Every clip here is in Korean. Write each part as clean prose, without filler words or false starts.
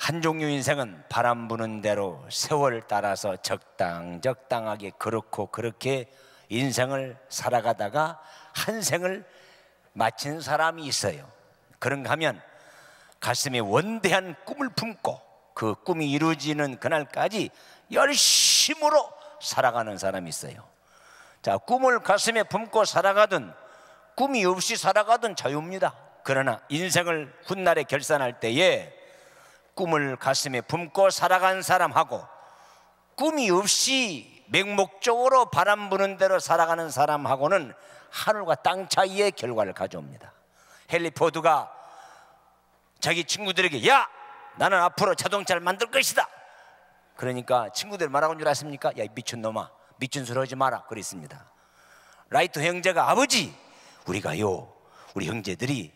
한 종류 인생은 바람 부는 대로 세월 따라서 적당하게 그렇게 인생을 살아가다가 한 생을 마친 사람이 있어요. 그런가 하면 가슴에 원대한 꿈을 품고 그 꿈이 이루어지는 그날까지 열심으로 살아가는 사람이 있어요. 자, 꿈을 가슴에 품고 살아가든 꿈이 없이 살아가든 자유입니다. 그러나 인생을 훗날에 결산할 때에 꿈을 가슴에 품고 살아간 사람하고 꿈이 없이 맹목적으로 바람 부는 대로 살아가는 사람하고는 하늘과 땅 차이의 결과를 가져옵니다. 헨리 포드가 자기 친구들에게 야, 나는 앞으로 자동차를 만들 것이다. 그러니까 친구들 뭐라고 줄 아십니까? 야, 미친놈아, 미친 소리 하지 마라 그랬습니다. 라이트 형제가 아버지, 우리가요, 우리 형제들이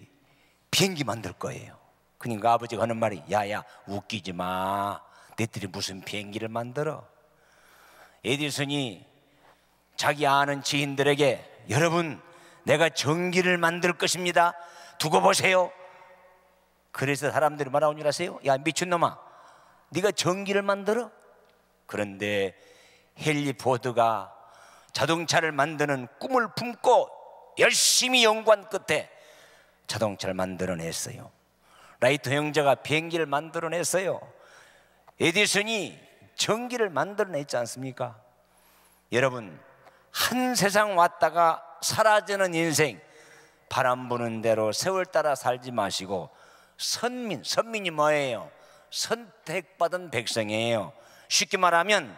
비행기 만들 거예요. 그러니까 아버지가 하는 말이 야야, 웃기지 마. 너희들이 무슨 비행기를 만들어? 에디슨이 자기 아는 지인들에게 여러분, 내가 전기를 만들 것입니다. 두고 보세요. 그래서 사람들이 뭐라고 줄 아세요? 야, 미친놈아, 네가 전기를 만들어? 그런데 헨리 포드가 자동차를 만드는 꿈을 품고 열심히 연구한 끝에 자동차를 만들어냈어요. 라이트 형제가 비행기를 만들어냈어요. 에디슨이 전기를 만들어냈지 않습니까? 여러분, 한 세상 왔다가 사라지는 인생, 바람 부는 대로 세월 따라 살지 마시고 선민이 뭐예요? 선택받은 백성이에요. 쉽게 말하면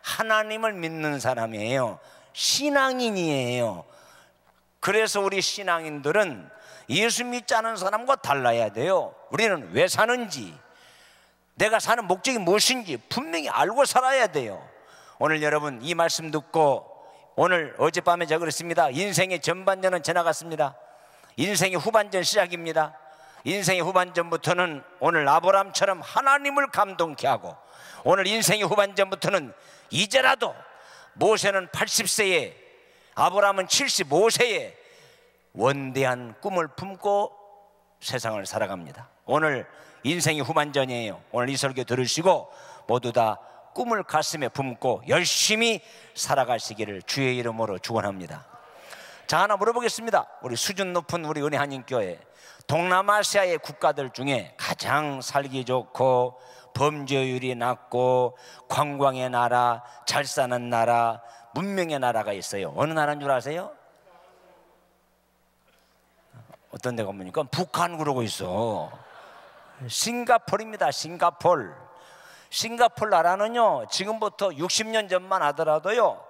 하나님을 믿는 사람이에요. 신앙인이에요. 그래서 우리 신앙인들은 예수 믿지 않은 사람과 달라야 돼요. 우리는 왜 사는지, 내가 사는 목적이 무엇인지 분명히 알고 살아야 돼요. 오늘 여러분 이 말씀 듣고, 오늘 어젯밤에 제가 그랬습니다. 인생의 전반전은 지나갔습니다. 인생의 후반전 시작입니다. 인생의 후반전부터는 오늘 아브라함처럼 하나님을 감동케 하고, 오늘 인생의 후반전부터는 이제라도 모세는 80세에 아브라함은 75세에 원대한 꿈을 품고 세상을 살아갑니다. 오늘 인생의 후반전이에요. 오늘 이 설교 들으시고 모두 다 꿈을 가슴에 품고 열심히 살아가시기를 주의 이름으로 축원합니다. 자, 하나 물어보겠습니다. 우리 수준 높은 우리 은혜 한인교회, 동남아시아의 국가들 중에 가장 살기 좋고 범죄율이 낮고 관광의 나라, 잘 사는 나라, 문명의 나라가 있어요. 어느 나라인 줄 아세요? 어떤 데가 보니까 북한 그러고 있어. 싱가포르입니다. 싱가포르 나라는요, 지금부터 60년 전만 하더라도요,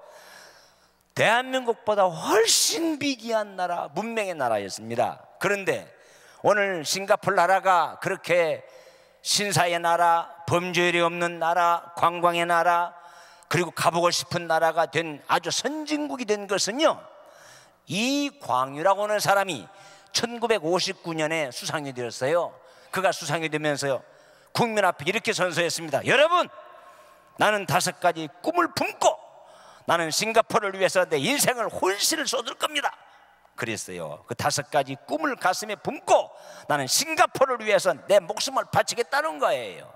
대한민국보다 훨씬 비기한 나라, 문명의 나라였습니다. 그런데 오늘 싱가포르 나라가 그렇게 신사의 나라, 범죄율이 없는 나라, 관광의 나라, 그리고 가보고 싶은 나라가 된, 아주 선진국이 된 것은요, 이광유라고 하는 사람이 1959년에 수상이 되었어요. 그가 수상이 되면서요, 국민 앞에 이렇게 선서했습니다. 여러분, 나는 5가지 꿈을 품고 나는 싱가포르를 위해서 내 인생을 혼신을 쏟을 겁니다. 그랬어요. 그 5가지 꿈을 가슴에 품고 나는 싱가포르를 위해서 내 목숨을 바치겠다는 거예요.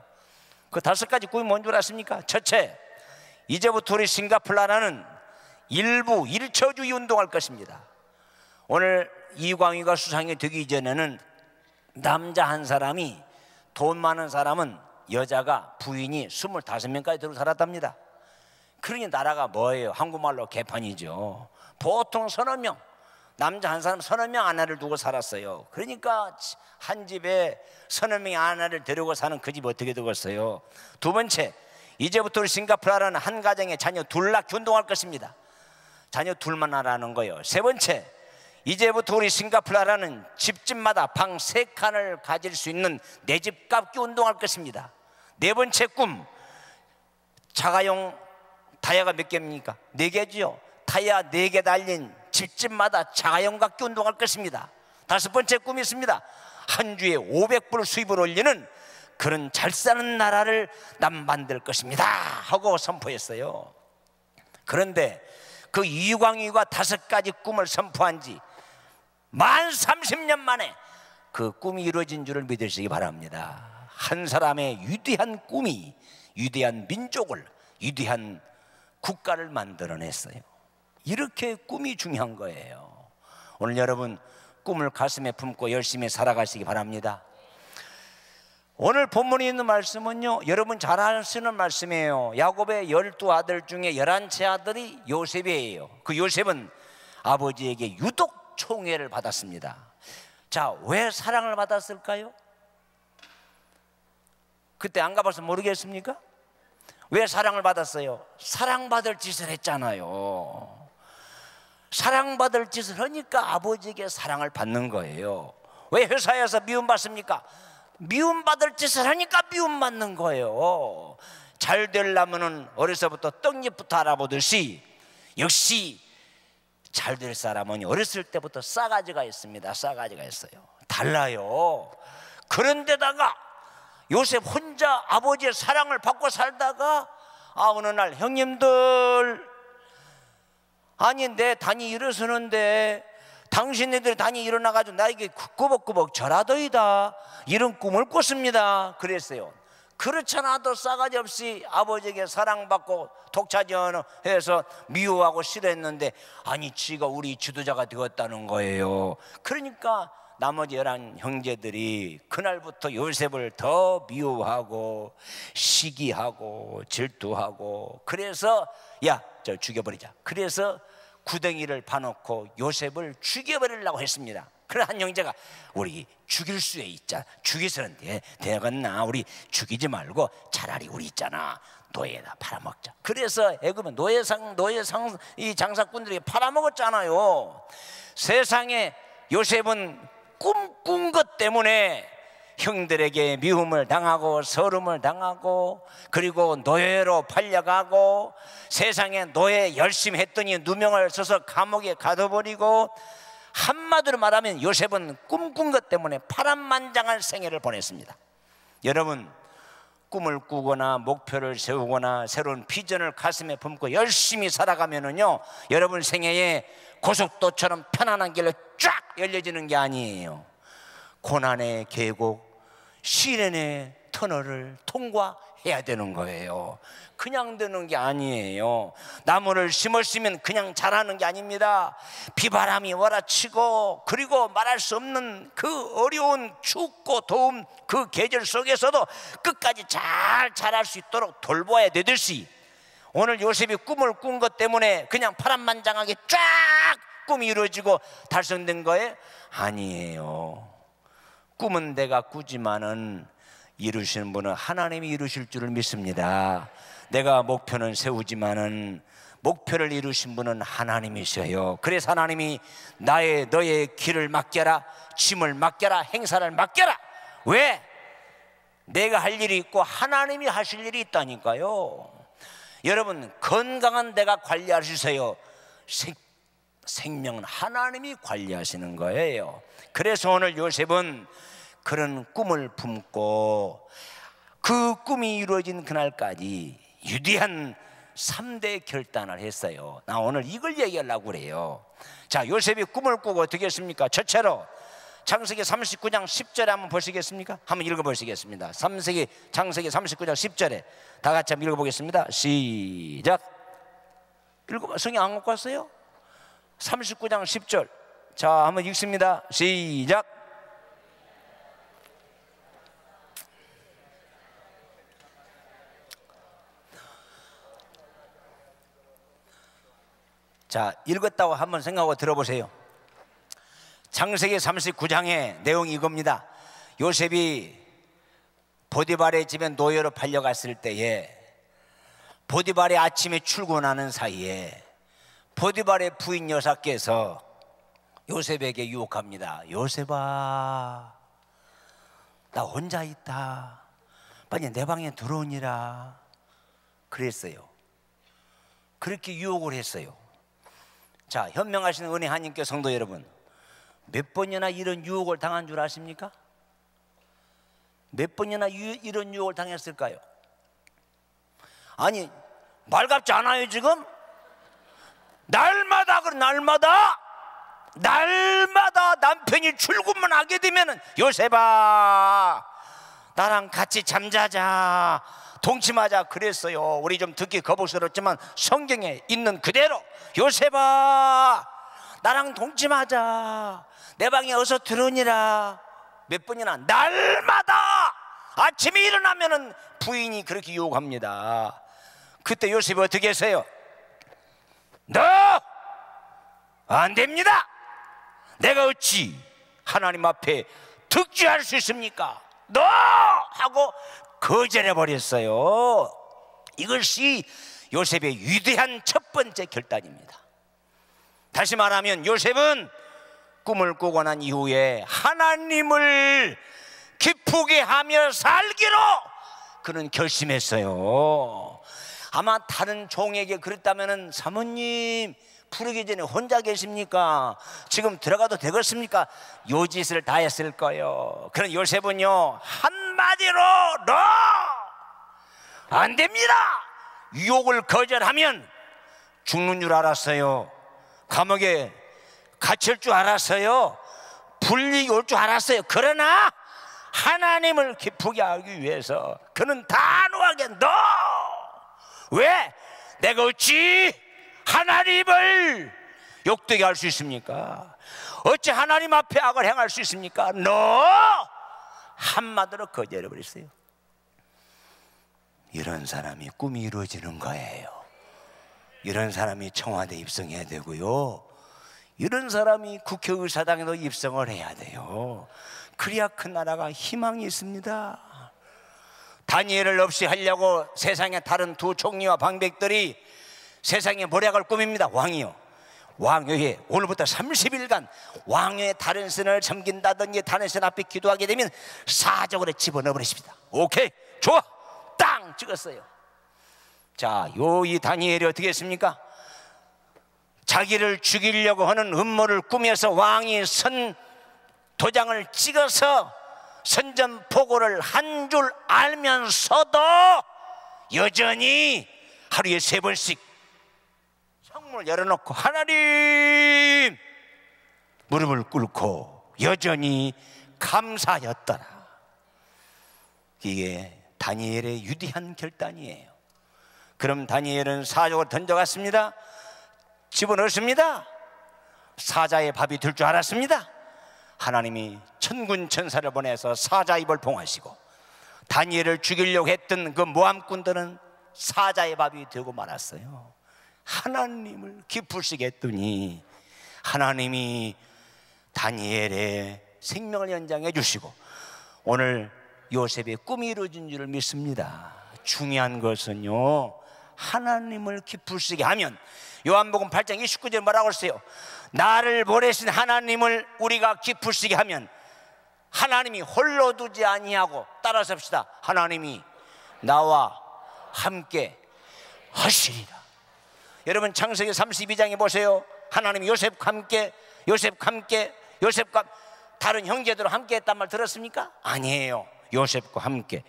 그 5가지 꿈이 뭔 줄 아십니까? 첫째, 이제부터 우리 싱가포르 나라는 일부 일처주의 운동할 것입니다. 오늘 이광희가 수상이 되기 이전에는 남자 한 사람이, 돈 많은 사람은 여자가, 부인이 25명까지 들어 살았답니다. 그러니 나라가 뭐예요? 한국말로 개판이죠. 보통 서너 명, 남자 한 사람 서너 명 아내를 두고 살았어요. 그러니까 한 집에 서너 명의 아내를 데리고 사는 그 집 어떻게 되겠어요? 두 번째, 이제부터 우리 싱가포르는 한 가정에 자녀 둘 낳기 운동할 것입니다. 자녀 둘만 하라는 거예요. 세 번째, 이제부터 우리 싱가포르는 집집마다 방 3칸을 가질 수 있는 내 집 갚기 운동할 것입니다. 네 번째 꿈, 자가용 타이어가 몇 개입니까? 4개죠. 타이어 4개 달린 집집마다 자가용 갖기 운동할 것입니다. 5번째 꿈이 있습니다. 한 주에 500불 수입을 올리는 그런 잘 사는 나라를 난 만들 것입니다 하고 선포했어요. 그런데 그 이광희가 5가지 꿈을 선포한 지 만 30년 만에 그 꿈이 이루어진 줄을 믿으시기 바랍니다. 한 사람의 위대한 꿈이 위대한 민족을, 위대한 국가를 만들어냈어요. 이렇게 꿈이 중요한 거예요. 오늘 여러분 꿈을 가슴에 품고 열심히 살아가시기 바랍니다. 오늘 본문에 있는 말씀은요, 여러분 잘 아시는 말씀이에요. 야곱의 12아들 중에 11째 아들이 요셉이에요. 그 요셉은 아버지에게 유독 총애를 받았습니다. 자, 왜 사랑을 받았을까요? 그때 안 가봐서 모르겠습니까? 왜 사랑을 받았어요? 사랑받을 짓을 했잖아요. 사랑받을 짓을 하니까 아버지에게 사랑을 받는 거예요. 왜 회사에서 미움받습니까? 미움받을 짓을 하니까 미움받는 거예요. 잘 되려면 어려서부터 떡잎부터 알아보듯이 역시 잘 될 사람은 어렸을 때부터 싸가지가 있습니다. 싸가지가 있어요. 달라요. 그런데다가 요셉 혼자 아버지의 사랑을 받고 살다가 어느 날 형님들, 아니 내 단이 일어서는데 당신네들이 단이 일어나가지고 나에게 꾸벅꾸벅 절하더이다, 이런 꿈을 꿨습니다. 그랬어요. 그렇잖아도 싸가지 없이 아버지에게 사랑받고 독차지해서 미워하고 싫어했는데, 아니 지가 우리 지도자가 되었다는 거예요. 그러니까 나머지 11 형제들이 그날부터 요셉을 더 미워하고 시기하고 질투하고, 그래서 야, 저 죽여버리자. 그래서 구덩이를 파놓고 요셉을 죽여버리려고 했습니다. 그래서 한 형제가 우리 죽일 수에 있자, 죽이서는 되겠나, 우리 죽이지 말고 차라리 우리 있잖아 노예나 팔아먹자. 그래서 애굽은 노예상 이 장사꾼들이 팔아먹었잖아요. 세상에 요셉은 꿈꾼 것 때문에 형들에게 미움을 당하고 서름을 당하고, 그리고 노예로 팔려가고, 세상에 노예 열심히 했더니 누명을 써서 감옥에 가둬버리고, 한마디로 말하면 요셉은 꿈꾼 것 때문에 파란만장한 생애를 보냈습니다. 여러분, 꿈을 꾸거나 목표를 세우거나 새로운 비전을 가슴에 품고 열심히 살아가면은요, 여러분 생애에 고속도처럼 편안한 길로 쫙 열려지는 게 아니에요. 고난의 계곡, 시련의 터널을 통과해야 되는 거예요. 그냥 되는 게 아니에요. 나무를 심었으면 그냥 자라는 게 아닙니다. 비바람이 몰아치고, 그리고 말할 수 없는 그 어려운 춥고 더운 그 계절 속에서도 끝까지 잘 자랄 수 있도록 돌봐야 되듯이, 오늘 요셉이 꿈을 꾼 것 때문에 그냥 파란만장하게 쫙 꿈이 이루어지고 달성된 거예요? 아니에요. 꿈은 내가 꾸지만은 이루시는 분은 하나님이 이루실 줄을 믿습니다. 내가 목표는 세우지만은 목표를 이루신 분은 하나님이셔요. 그래서 하나님이 너의 길을 맡겨라, 짐을 맡겨라, 행사를 맡겨라. 왜? 내가 할 일이 있고 하나님이 하실 일이 있다니까요. 여러분, 건강한 내가 관리할 수 있어요. 생명은 하나님이 관리하시는 거예요. 그래서 오늘 요셉은 그런 꿈을 품고 그 꿈이 이루어진 그날까지 위대한 3대 결단을 했어요. 나 오늘 이걸 얘기하려고 그래요. 자, 요셉이 꿈을 꾸고 어떻게 했습니까? 첫째로 창세기 39장 10절에 한번 보시겠습니까? 한번 읽어보시겠습니다. 창세기 39장 10절에 다 같이 한번 읽어보겠습니다. 시작. 성경 안 갖고 왔어요? 39장 10절. 자, 한번 읽습니다. 시작. 자, 읽었다고 한번 생각하고 들어보세요. 창세기 39장의 내용이 이겁니다. 요셉이 보디발의 집에 노예로 팔려갔을 때에, 보디발이 아침에 출근하는 사이에 보디발의 부인 여사께서 요셉에게 유혹합니다. 요셉아, 나 혼자 있다, 빨리 내 방에 들어오니라. 그랬어요. 그렇게 유혹을 했어요. 자, 현명하신 은혜 하나님께 성도 여러분, 몇 번이나 이런 유혹을 당한 줄 아십니까? 몇 번이나 이런 유혹을 당했을까요? 아니, 말 같지 않아요 지금? 날마다 남편이 출근만 하게 되면 요셉아, 나랑 같이 잠자자, 동침하자 그랬어요. 우리 좀 듣기 거북스럽지만 성경에 있는 그대로 요셉아 나랑 동침하자, 내 방에 어서 들으니라. 몇 번이나 날마다 아침에 일어나면은 부인이 그렇게 유혹합니다. 그때 요셉이 어떻게 했어요? 너 안 됩니다. 내가 어찌 하나님 앞에 득죄할 수 있습니까? 너! 하고 거절해 버렸어요. 이것이 요셉의 위대한 첫 번째 결단입니다. 다시 말하면 요셉은 꿈을 꾸고 난 이후에 하나님을 기쁘게 하며 살기로 그는 결심했어요. 아마 다른 종에게 그랬다면 사모님 부르기 전에 혼자 계십니까? 지금 들어가도 되겠습니까? 요 짓을 다 했을 거예요. 그런 요셉은요 한마디로 너! 안 됩니다. 유혹을 거절하면 죽는 줄 알았어요. 감옥에 갇힐 줄 알았어요. 불이익이 올 줄 알았어요. 그러나 하나님을 기쁘게 하기 위해서 그는 단호하게 너! 왜? 내가 어찌 하나님을 욕되게 할 수 있습니까? 어찌 하나님 앞에 악을 행할 수 있습니까? 너! 한마디로 거절해 버렸어요. 이런 사람이 꿈이 이루어지는 거예요. 이런 사람이 청와대 입성해야 되고요, 이런 사람이 국회의사당에도 입성을 해야 돼요. 그래야 큰 나라가 희망이 있습니다. 다니엘을 없이 하려고 세상의 다른 두 총리와 방백들이 세상의 모략을 꾸밉니다. 왕이요, 왕여에 오늘부터 30일간 왕여의 다른 신을 섬긴다든지 다른 신 앞에 기도하게 되면 사적으로 집어넣어 버리십니다. 오케이, 좋아, 땅 찍었어요. 자, 이 다니엘이 어떻게 했습니까? 자기를 죽이려고 하는 음모를 꾸며서 왕이 선 도장을 찍어서 선전포고를 한 줄 알면서도 여전히 하루에 3번씩 창문을 열어놓고 하나님 무릎을 꿇고 여전히 감사였더라. 이게 다니엘의 위대한 결단이에요. 그럼 다니엘은 사족을 던져갔습니다. 집어넣습니다. 사자의 밥이 될 줄 알았습니다. 하나님이 천군 천사를 보내서 사자 입을 봉하시고 다니엘을 죽이려고 했던 그 모함꾼들은 사자의 밥이 되고 말았어요. 하나님을 기쁘시게 했더니 하나님이 다니엘의 생명을 연장해 주시고 오늘 요셉의 꿈이 이루어진 줄을 믿습니다. 중요한 것은요, 하나님을 기쁘시게 하면 요한복음 8장 29절에 뭐라고 했어요? 나를 보내신 하나님을 우리가 기쁘시게 하면 하나님이 홀로 두지 아니하고, 따라서 합시다, 하나님이 나와 함께 하시리라. 여러분 창세기 32장에 보세요. 하나님이 요셉과 함께 다른 형제들과 함께 했단 말 들었습니까? 아니에요. 요셉과 함께.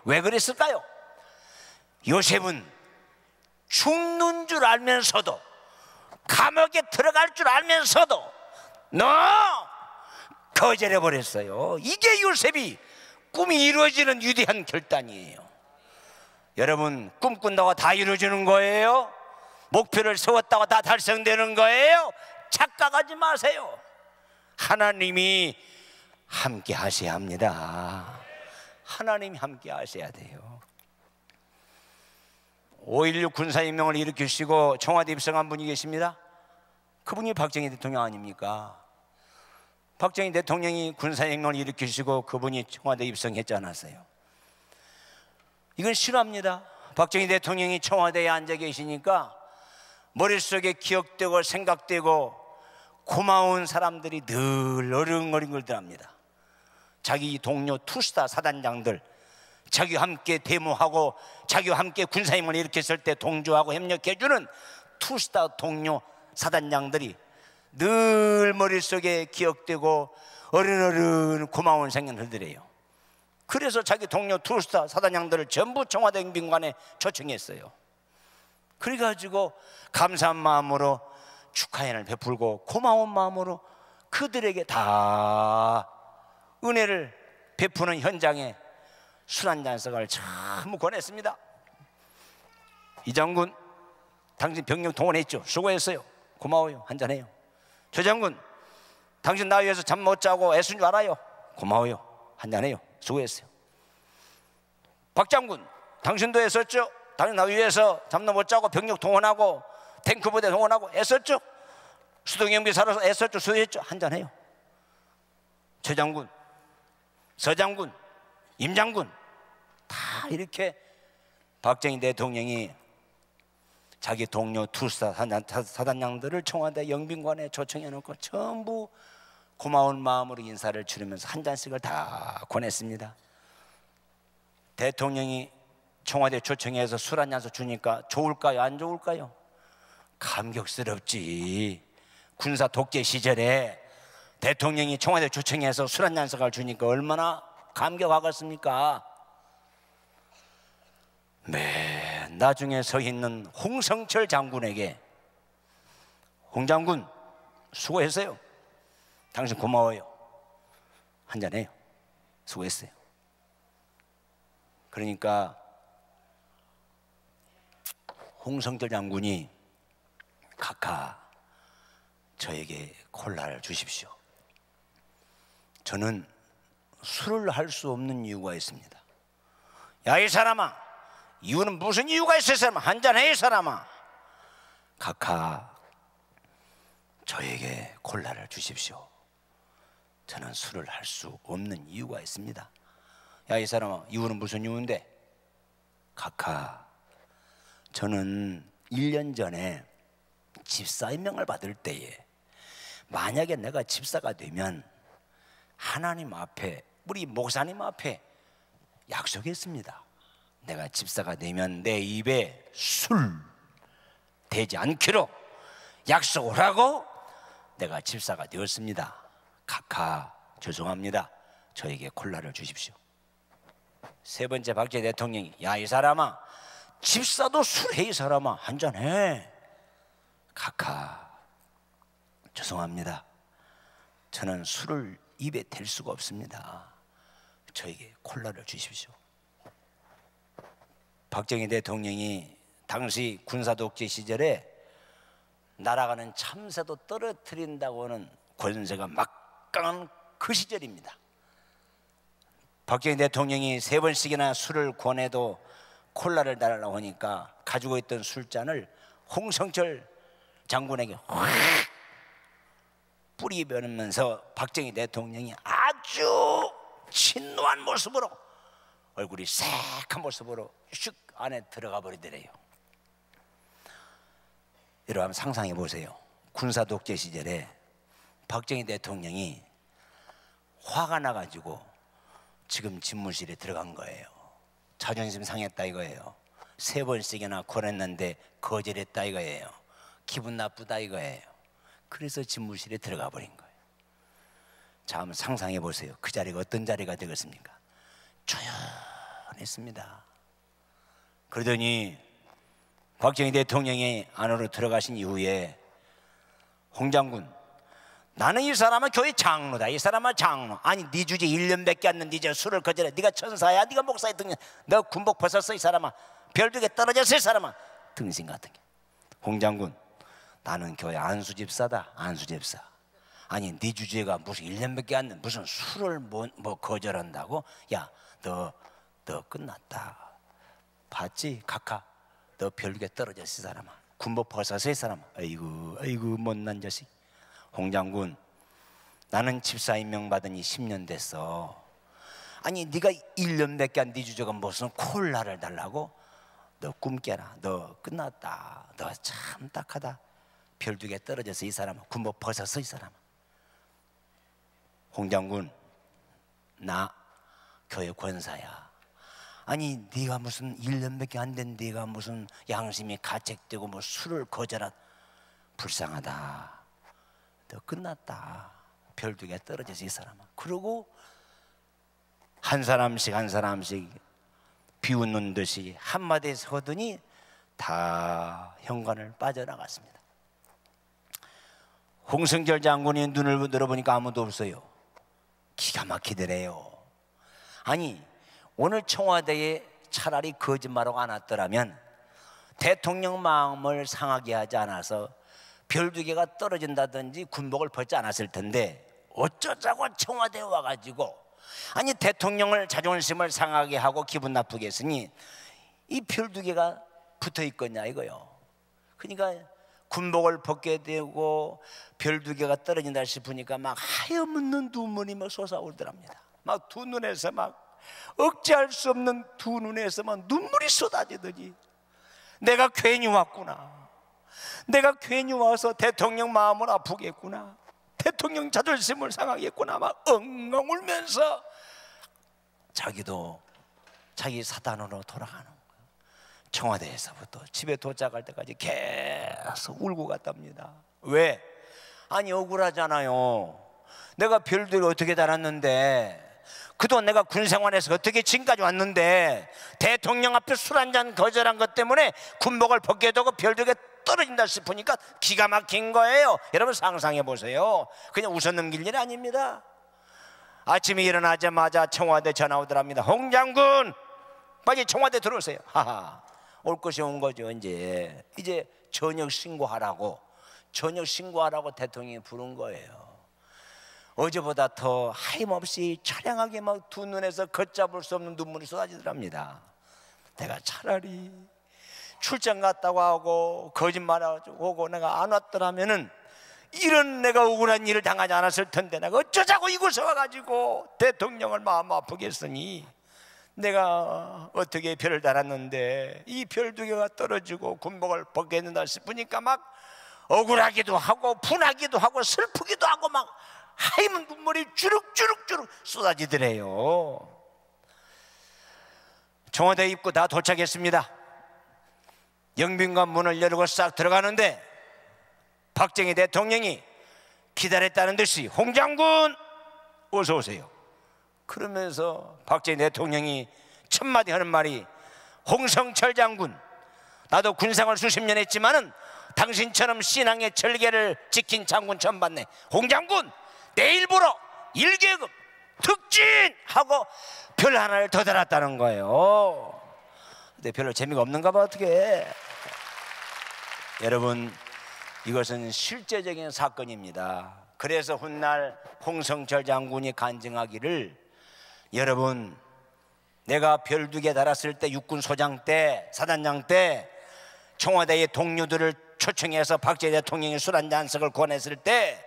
왜 그랬을까요? 요셉은 죽는 줄 알면서도, 감옥에 들어갈 줄 알면서도 거절해 버렸어요. 이게 요셉이 꿈이 이루어지는 위대한 결단이에요. 여러분, 꿈꾼다고 다 이루어지는 거예요? 목표를 세웠다고 다 달성되는 거예요? 착각하지 마세요. 하나님이 함께 하셔야 합니다. 하나님이 함께 하셔야 돼요. 5.16 군사혁명을 일으키시고 청와대 입성한 분이 계십니다. 그분이 박정희 대통령 아닙니까? 박정희 대통령이 군사혁명을 일으키시고 그분이 청와대 입성했지 않았어요? 이건 싫어합니다. 박정희 대통령이 청와대에 앉아 계시니까 머릿속에 기억되고 생각되고 고마운 사람들이 늘 어른거리합니다. 자기 동료 투스타 사단장들, 자기와 함께 데모하고 자기와 함께 군사힘을 일으켰을 때 동조하고 협력해주는 투스타 동료 사단장들이 늘 머릿속에 기억되고 어른 고마운 생각들이에요. 그래서 자기 동료 투스타 사단장들을 전부 청와대 행빈관에 초청했어요. 그래가지고 감사한 마음으로 축하연을 베풀고 고마운 마음으로 그들에게 다 은혜를 베푸는 현장에 술 한 잔씩을 전부 권했습니다. 이 장군, 당신 병력 동원했죠. 수고했어요. 고마워요. 한잔해요. 조 장군, 당신 나 위해서 잠 못 자고 애쓴 줄 알아요. 고마워요. 한잔해요. 수고했어요. 박 장군, 당신도 애썼죠. 당신 나 위해서 잠도 못 자고 병력 동원하고 탱크 부대 동원하고 애썼죠. 수동경비 살아서 애썼죠. 수고했죠. 한잔해요. 최 장군, 서 장군, 임 장군, 다 이렇게 박정희 대통령이 자기 동료 투사 사단장들을 청와대 영빈관에 초청해 놓고 전부 고마운 마음으로 인사를 치르면서 한 잔씩을 다 권했습니다. 대통령이 청와대 초청해서 술 한 잔씩 주니까 좋을까요? 안 좋을까요? 감격스럽지. 군사 독재 시절에 대통령이 청와대 초청해서 술 한 잔씩을 주니까 얼마나 감격하겠습니까? 맨 나중에 서 있는 홍성철 장군에게, 홍 장군 수고했어요. 당신 고마워요. 한잔해요. 수고했어요. 그러니까 홍성철 장군이 카카 저에게 콜라를 주십시오. 저는 술을 할 수 없는 이유가 있습니다. 야, 이 사람아, 이유는 무슨 이유가 있어? 이 사람아, 한잔해. 이 사람아. 카카 저에게 콜라를 주십시오. 저는 술을 할 수 없는 이유가 있습니다. 야, 이 사람아, 이유는 무슨 이유인데? 카카, 저는 1년 전에 집사 임명을 받을 때에 만약에 내가 집사가 되면 하나님 앞에, 우리 목사님 앞에 약속했습니다. 내가 집사가 되면 내 입에 술 대지 않기로 약속을 하고 내가 집사가 되었습니다. 카카 죄송합니다. 저에게 콜라를 주십시오. 세 번째 박정희 대통령이, 야, 이 사람아, 집사도 술해. 이 사람아, 한잔해. 카카 죄송합니다. 저는 술을 입에 댈 수가 없습니다. 저에게 콜라를 주십시오. 박정희 대통령이 당시 군사독재 시절에 날아가는 참새도 떨어뜨린다고 하는 권세가 막강한 그 시절입니다. 박정희 대통령이 3번씩이나 술을 권해도 콜라를 달라고 하니까 가지고 있던 술잔을 홍성철 장군에게 확 뿌리면서 박정희 대통령이 아주 진노한 모습으로, 얼굴이 새한 모습으로 슉 안에 들어가 버리더래요. 여러분 한번 상상해 보세요. 군사독재 시절에 박정희 대통령이 화가 나가지고 지금 집무실에 들어간 거예요. 자존심 상했다 이거예요. 3번씩이나 권했는데 거절했다 이거예요. 기분 나쁘다 이거예요. 그래서 집무실에 들어가 버린 거예요. 자, 한번 상상해 보세요. 그 자리가 어떤 자리가 되겠습니까? 조용했습니다. 그러더니 박정희 대통령이 안으로 들어가신 이후에 홍 장군, 나는 이 사람은 교회 장로다. 이 사람은 장로. 아니, 네 주제 1년밖에 안 됐는데 이제 술을 거절해. 네가 천사야? 네가 목사야? 등신. 너 군복 벗었어 이 사람아? 별두개 떨어졌어 이 사람아? 등신 같은 게. 홍 장군, 나는 교회 안수 집사다. 안수 집사. 아니, 네 주제가 무슨 1년밖에 안 된 무슨 술을 뭐 거절한다고? 야, 너 끝났다. 봤지? 카카. 너 별두개 떨어졌어 이 사람아. 군복 벗었어 이 사람아. 아이고 못난 자식. 홍 장군, 나는 집사 임명받은 지 10년 됐어. 아니, 네가 1년밖에 안 네 주제가 무슨 콜라를 달라고? 너 꿈 깨라. 너 끝났다. 너 참 딱하다. 별두개 떨어져서 이 사람아. 군복 벗었어 이 사람아. 홍 장군, 나 교회 권사야. 아니, 네가 무슨 1년밖에 안 된 네가 무슨 양심이 가책되고 뭐 술을 거절한. 불쌍하다. 너 끝났다. 별두개 떨어져서 이 사람아. 그러고 한 사람씩 비웃는 듯이 한마디 서더니 다 현관을 빠져나갔습니다. 홍성철 장군이 눈을 들어보니까 아무도 없어요. 기가 막히더래요. 아니, 오늘 청와대에 차라리 거짓말하고 안 왔더라면 대통령 마음을 상하게 하지 않아서 별 2개가 떨어진다든지 군복을 벗지 않았을 텐데 어쩌자고 청와대에 와가지고 아니 대통령을 자존심을 상하게 하고 기분 나쁘게 했으니 이 별 2개가 붙어 있겠냐 이거요. 그러니까 군복을 벗게 되고 별 2개가 떨어진다 싶으니까 막 하염없는 눈물이 막 솟아오르더랍니다. 막 두 눈에서 막 억제할 수 없는 두 눈에서 막 눈물이 쏟아지더니 내가 괜히 왔구나. 내가 괜히 와서 대통령 마음을 아프게 했구나. 대통령 자존심을 상하겠구나. 막 엉엉 울면서 자기도 자기 사단으로 돌아가는 거예요. 청와대에서부터 집에 도착할 때까지 계속 울고 갔답니다. 왜? 아니 억울하잖아요. 내가 별들이 어떻게 달았는데 그동안 내가 군생활에서 어떻게 지금까지 왔는데 대통령 앞에 술 한잔 거절한 것 때문에 군복을 벗게 되고 별들이 떨어진다 싶으니까 기가 막힌 거예요. 여러분 상상해 보세요. 그냥 웃어 넘길 일 아닙니다. 아침에 일어나자마자 청와대 전화 오더랍니다. 홍 장군 빨리 청와대 들어오세요. 하하, 올 것이 온 거죠. 이제 저녁 신고하라고 대통령이 부른 거예요. 어제보다 더 하염없이 처량하게 막 두 눈에서 걷잡을 수 없는 눈물이 쏟아지더랍니다. 내가 차라리 출장 갔다고 하고 거짓말하고 오고 내가 안 왔더라면은 이런 내가 억울한 일을 당하지 않았을 텐데 내가 어쩌자고 이곳에 와가지고 대통령을 마음 아프게 했으니 내가 어떻게 별을 달았는데 이 별 2개가 떨어지고 군복을 벗게 된다 싶으니까 막 억울하기도 하고 분하기도 하고 슬프기도 하고 막 하얀 눈물이 주룩주룩 쏟아지더래요. 청와대 입구 다 도착했습니다. 영빈관 문을 열고 싹 들어가는데 박정희 대통령이 기다렸다는 듯이 홍 장군 어서 오세요. 그러면서 박정희 대통령이 첫 마디 하는 말이 홍성철 장군, 나도 군생활 수십 년 했지만은 당신처럼 신앙의 절개를 지킨 장군 처음 봤네. 홍 장군 내일 보러 1계급 특진하고 별 하나를 더 달았다는 거예요. 근데 별로 재미가 없는가 봐. 어떻게 여러분 이것은 실제적인 사건입니다. 그래서 훗날 홍성철 장군이 간증하기를 여러분 내가 별 2개 달았을 때 육군 소장 때 사단장 때 청와대의 동료들을 초청해서 박정희 대통령이 술 한잔 석을 권했을 때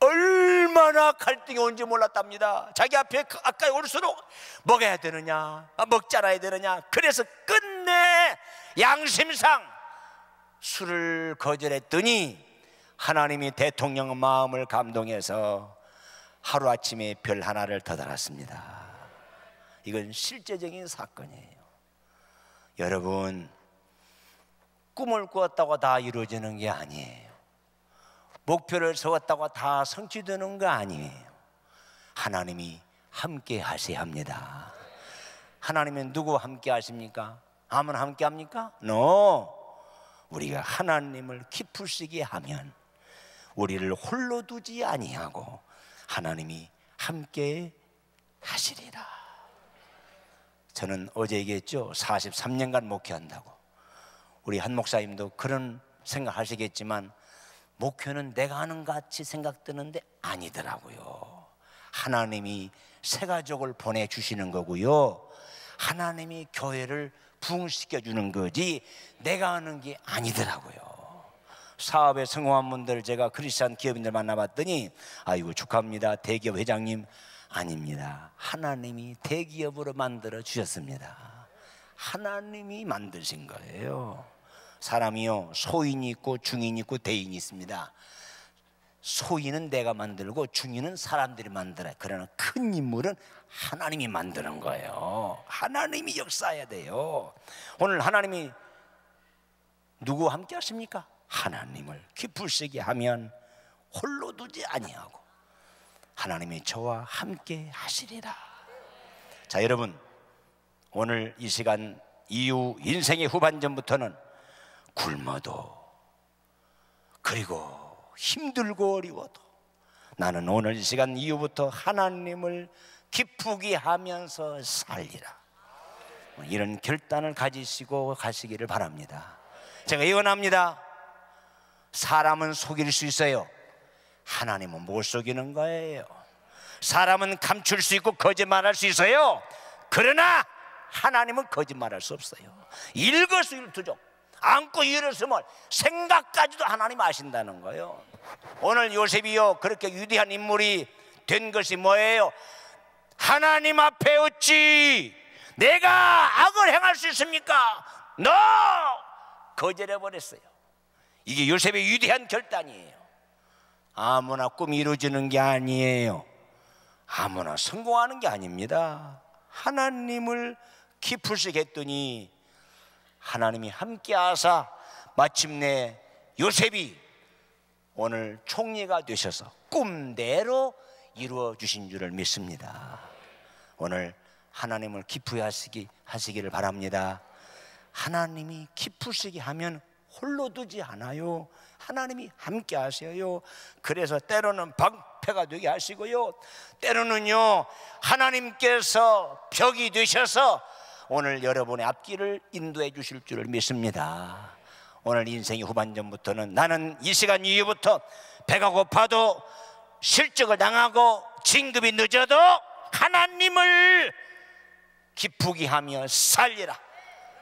얼마나 갈등이 온지 몰랐답니다. 자기 앞에 가까이 올수록 먹어야 되느냐 먹지 않아야 되느냐 그래서 끝내 양심상 술을 거절했더니 하나님이 대통령 마음을 감동해서 하루아침에 별 하나를 더 달았습니다. 이건 실제적인 사건이에요. 여러분 꿈을 꾸었다고 다 이루어지는 게 아니에요. 목표를 세웠다고 다 성취되는 거 아니에요. 하나님이 함께 하셔야 합니다. 하나님은 누구와 함께 하십니까? 아무나 함께 합니까? No. 우리가 하나님을 기쁘시게 하면 우리를 홀로 두지 아니하고 하나님이 함께 하시리라. 저는 어제 얘기했죠. 43년간 목회한다고. 우리 한 목사님도 그런 생각하시겠지만 목회는 내가 하는 것 같이 생각되는데 아니더라고요. 하나님이 새 가족을 보내주시는 거고요. 하나님이 교회를 부흥시켜 주는 거지 내가 하는 게 아니더라고요. 사업에 성공한 분들 제가 크리스찬 기업인들 만나봤더니 아이고 축하합니다. 대기업 회장님 아닙니다. 하나님이 대기업으로 만들어 주셨습니다. 하나님이 만드신 거예요. 사람이요 소인이 있고 중인이 있고 대인이 있습니다. 소인은 내가 만들고 중인은 사람들이 만들어요. 그러나 큰 인물은 하나님이 만드는 거예요. 하나님이 역사해야 돼요. 오늘 하나님이 누구와 함께 하십니까? 하나님을 기쁘시게 하면 홀로 두지 아니하고 하나님이 저와 함께 하시리라. 자 여러분 오늘 이 시간 이후 인생의 후반전부터는 굶어도 그리고 힘들고 어려워도 나는 오늘 이 시간 이후부터 하나님을 기쁘게 하면서 살리라. 이런 결단을 가지시고 가시기를 바랍니다. 제가 예언합니다. 사람은 속일 수 있어요. 하나님은 못 속이는 거예요. 사람은 감출 수 있고 거짓말할 수 있어요. 그러나 하나님은 거짓말할 수 없어요. 일거수일투족, 안고 일어서면 생각까지도 하나님 아신다는 거예요. 오늘 요셉이요 그렇게 위대한 인물이 된 것이 뭐예요? 하나님 앞에 어찌 내가 악을 행할 수 있습니까? No! 거절해버렸어요. 이게 요셉의 위대한 결단이에요. 아무나 꿈이 이루어지는 게 아니에요. 아무나 성공하는 게 아닙니다. 하나님을 기쁘시게 했더니 하나님이 함께 하사 마침내 요셉이 오늘 총리가 되셔서 꿈대로 이루어 주신 줄을 믿습니다. 오늘 하나님을 기쁘시기를 바랍니다. 하나님이 기쁘시게 하면 홀로 두지 않아요. 하나님이 함께 하셔요. 그래서 때로는 방패가 되게 하시고요, 때로는요 하나님께서 벽이 되셔서 오늘 여러분의 앞길을 인도해 주실 줄을 믿습니다. 오늘 인생의 후반전부터는 나는 이 시간 이후부터 배가 고파도 실적을 당하고 진급이 늦어도 하나님을 기쁘게 하며 살리라,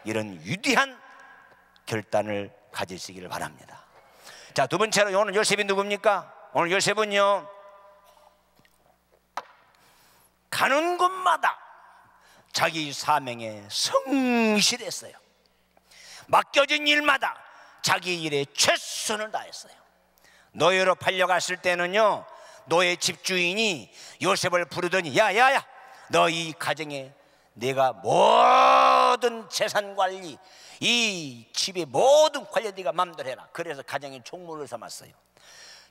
이런 위대한 결단을 가지시기를 바랍니다. 자, 두 번째로 오늘 요셉이 누굽니까? 오늘 요셉은요 가는 곳마다 자기 사명에 성실했어요. 맡겨진 일마다 자기 일에 최선을 다했어요. 노예로 팔려갔을 때는요 노예 집주인이 요셉을 부르더니 야야야, 너 이 가정에 내가 모든 재산 관리, 이 집의 모든 관리 네가 마음대로 해라. 그래서 가정의 총무를 삼았어요.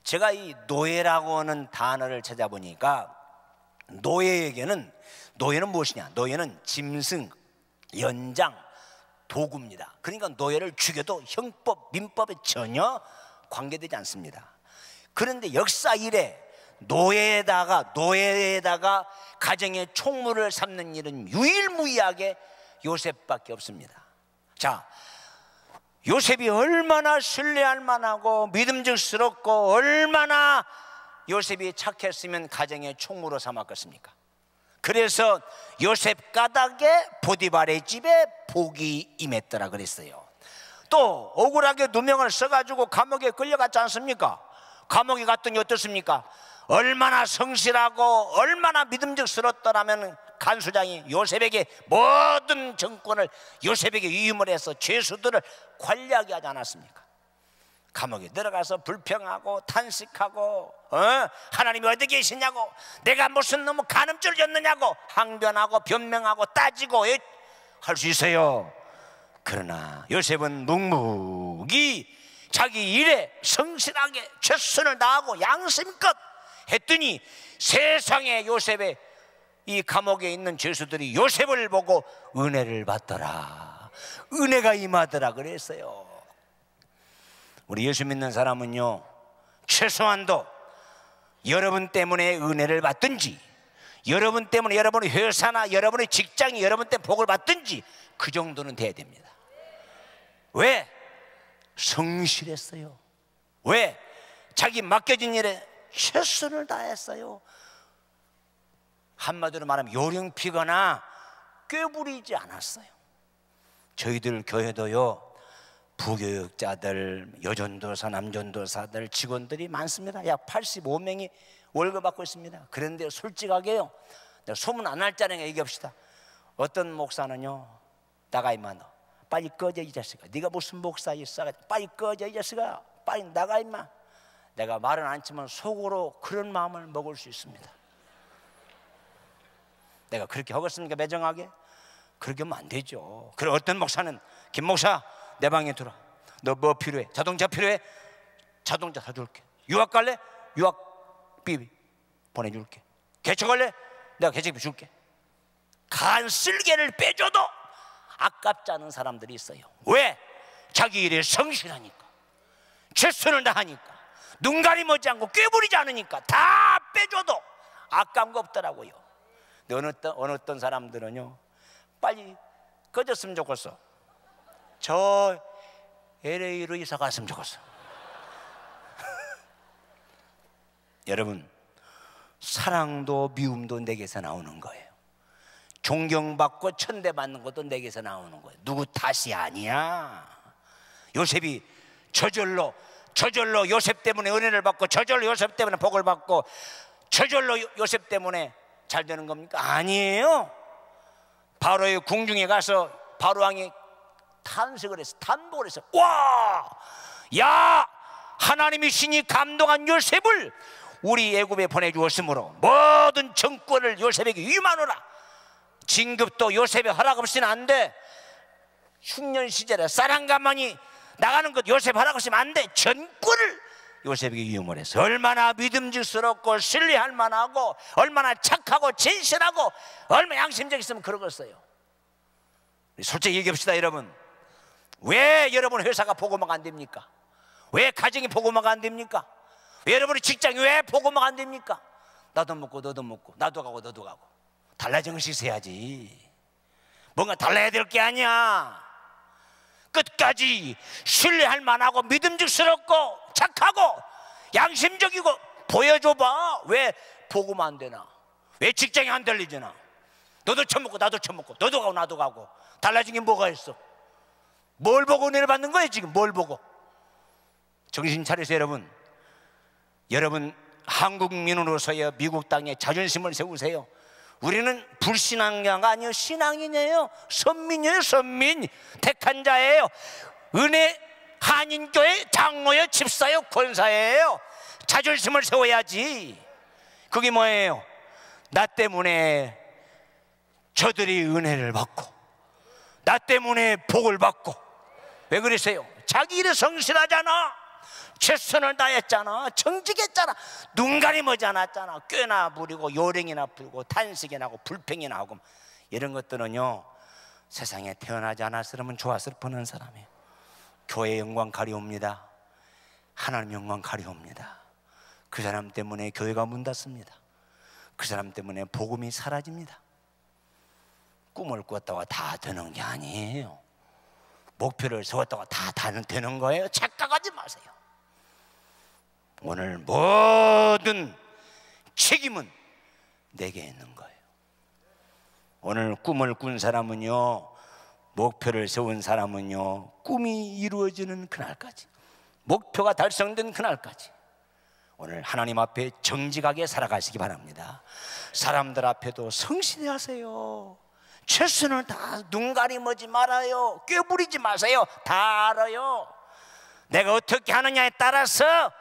제가 이 노예라고 하는 단어를 찾아보니까 노예는 무엇이냐? 노예는 짐승, 연장, 도구입니다. 그러니까 노예를 죽여도 형법, 민법에 전혀 관계되지 않습니다. 그런데 역사 이래 노예에다가 가정의 총무를 삼는 일은 유일무이하게 요셉밖에 없습니다. 자, 요셉이 얼마나 신뢰할 만하고 믿음직스럽고 얼마나 요셉이 착했으면 가정의 총무로 삼았겠습니까? 그래서 요셉 가닥에 보디발의 집에 복이 임했더라 그랬어요. 또 억울하게 누명을 써가지고 감옥에 끌려갔지 않습니까? 감옥에 갔더니 어떻습니까? 얼마나 성실하고 얼마나 믿음직스럽더라면 간수장이 요셉에게 모든 정권을 요셉에게 위임을 해서 죄수들을 관리하게 하지 않았습니까? 감옥에 들어가서 불평하고 탄식하고 하나님이 어디 계시냐고, 내가 무슨 너무 간음죄를 졌느냐고 항변하고 변명하고 따지고 할 수 있어요. 그러나 요셉은 묵묵히 자기 일에 성실하게 최선을 다하고 양심껏 했더니 세상에 요셉의 이 감옥에 있는 죄수들이 요셉을 보고 은혜를 받더라, 은혜가 임하더라 그랬어요. 우리 예수 믿는 사람은요 최소한도 여러분 때문에 은혜를 받든지, 여러분 때문에 여러분의 회사나 여러분의 직장이 여러분 때문에 복을 받든지 그 정도는 돼야 됩니다. 왜? 성실했어요. 왜? 자기 맡겨진 일에 최선을 다했어요. 한마디로 말하면 요령피거나 꾀부리지 않았어요. 저희들 교회도요 부교육자들, 여전도사, 남전도사들, 직원들이 많습니다. 약 85명이 월급 받고 있습니다. 그런데 솔직하게요, 소문 안 날 자랑 얘기합시다. 어떤 목사는요, 나가 임마, 너 빨리 꺼져 이 자식아, 네가 무슨 목사 있어, 빨리 꺼져 이 자식아, 빨리 나가 임마. 내가 말은 안 치면 속으로 그런 마음을 먹을 수 있습니다. 내가 그렇게 하겠습니까? 매정하게? 그렇게 하면 안 되죠. 그리고 어떤 목사는, 김 목사 내 방에 들어, 너 뭐 필요해? 자동차 필요해? 자동차 사줄게. 유학 갈래? 유학비 보내줄게. 개척 갈래? 내가 개척비 줄게. 간 쓸개를 빼줘도 아깝지 않은 사람들이 있어요. 왜? 자기 일에 성실하니까, 최선을 다하니까, 눈 가리지 않고 꾀부리지 않으니까 다 빼줘도 아까운 거 없더라고요. 근데 어느 어떤 사람들은요, 빨리 꺼졌으면 좋겠어. 저 LA로 이사 갔으면 좋겠어. 여러분, 사랑도 미움도 내게서 나오는 거예요. 존경받고 천대받는 것도 내게서 나오는 거예요. 누구 탓이 아니야. 요셉이 저절로 요셉 때문에 은혜를 받고, 저절로 요셉 때문에 복을 받고, 저절로 요셉 때문에 잘 되는 겁니까? 아니에요. 바로의 궁중에 가서 바로 왕이 탄식을 했어. 탄복을 했어. 와, 야, 하나님이 신이 감동한 요셉을 우리 애굽에 보내주었으므로 모든 정권을 요셉에게 위임하노라. 진급도 요셉의 허락 없이는 안 돼. 흉년 시절에 쌀한가마니 나가는 것 요셉 허락 없이는 안 돼. 전권을 요셉에게 위임을 했어. 얼마나 믿음직스럽고 신뢰할 만하고, 얼마나 착하고 진실하고, 얼마나 양심적 있으면 그러겠어요. 솔직히 얘기합시다. 여러분, 왜 여러분 회사가 복음화가 안 됩니까? 왜 가정이 복음화가 안 됩니까? 왜 여러분의 직장이 왜 복음화가 안 됩니까? 나도 먹고 너도 먹고, 나도 가고 너도 가고. 달라진 것이 있어야지. 뭔가 달라야 될 게 아니야. 끝까지 신뢰할 만하고 믿음직스럽고 착하고 양심적이고 보여줘봐. 왜 복음화 안 되나? 왜 직장이 안 들리잖아. 너도 처먹고 나도 처먹고, 너도 가고 나도 가고. 달라진 게 뭐가 있어? 뭘 보고 은혜를 받는 거예요 지금? 뭘 보고? 정신 차리세요 여러분. 여러분, 한국민으로서의 미국 땅에 자존심을 세우세요. 우리는 불신앙자가 아니에요. 신앙인이에요. 선민이에요. 선민. 택한 자예요. 은혜 한인교회 장로예요. 집사예요. 권사예요. 자존심을 세워야지. 그게 뭐예요? 나 때문에 저들이 은혜를 받고, 나 때문에 복을 받고. 왜 그러세요? 자기 일에 성실하잖아. 최선을 다했잖아. 정직했잖아. 눈 가리머지 않았잖아. 꾀나 부리고 요령이나 부리고 탄식이나 하고 불평이나 하고. 이런 것들은요, 세상에 태어나지 않았으면 좋았을 뻔한 사람이에요. 교회 영광 가려옵니다. 하나님 영광 가려옵니다. 그 사람 때문에 교회가 문 닫습니다. 그 사람 때문에 복음이 사라집니다. 꿈을 꿨다고 다 되는 게 아니에요. 목표를 세웠다고 다 되는 거예요. 착각하지 마세요. 오늘 모든 책임은 내게 있는 거예요. 오늘 꿈을 꾼 사람은요, 목표를 세운 사람은요, 꿈이 이루어지는 그날까지, 목표가 달성된 그날까지 오늘 하나님 앞에 정직하게 살아가시기 바랍니다. 사람들 앞에도 성실히 하세요. 최선을 다 눈 가리머지 말아요. 꾀부리지 마세요. 다 알아요. 내가 어떻게 하느냐에 따라서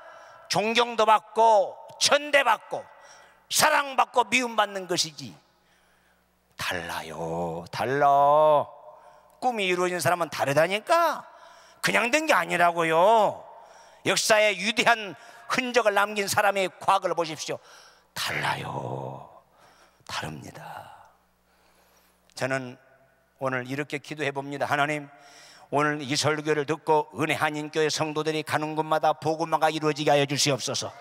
존경도 받고 천대받고 사랑받고 미움받는 것이지. 달라요. 달라. 꿈이 이루어진 사람은 다르다니까. 그냥 된 게 아니라고요. 역사에 위대한 흔적을 남긴 사람의 과거를 보십시오. 달라요. 다릅니다. 저는 오늘 이렇게 기도해 봅니다. 하나님, 오늘 이 설교를 듣고 은혜 한인교회 성도들이 가는 곳마다 복음화가 이루어지게 하여 주시옵소서.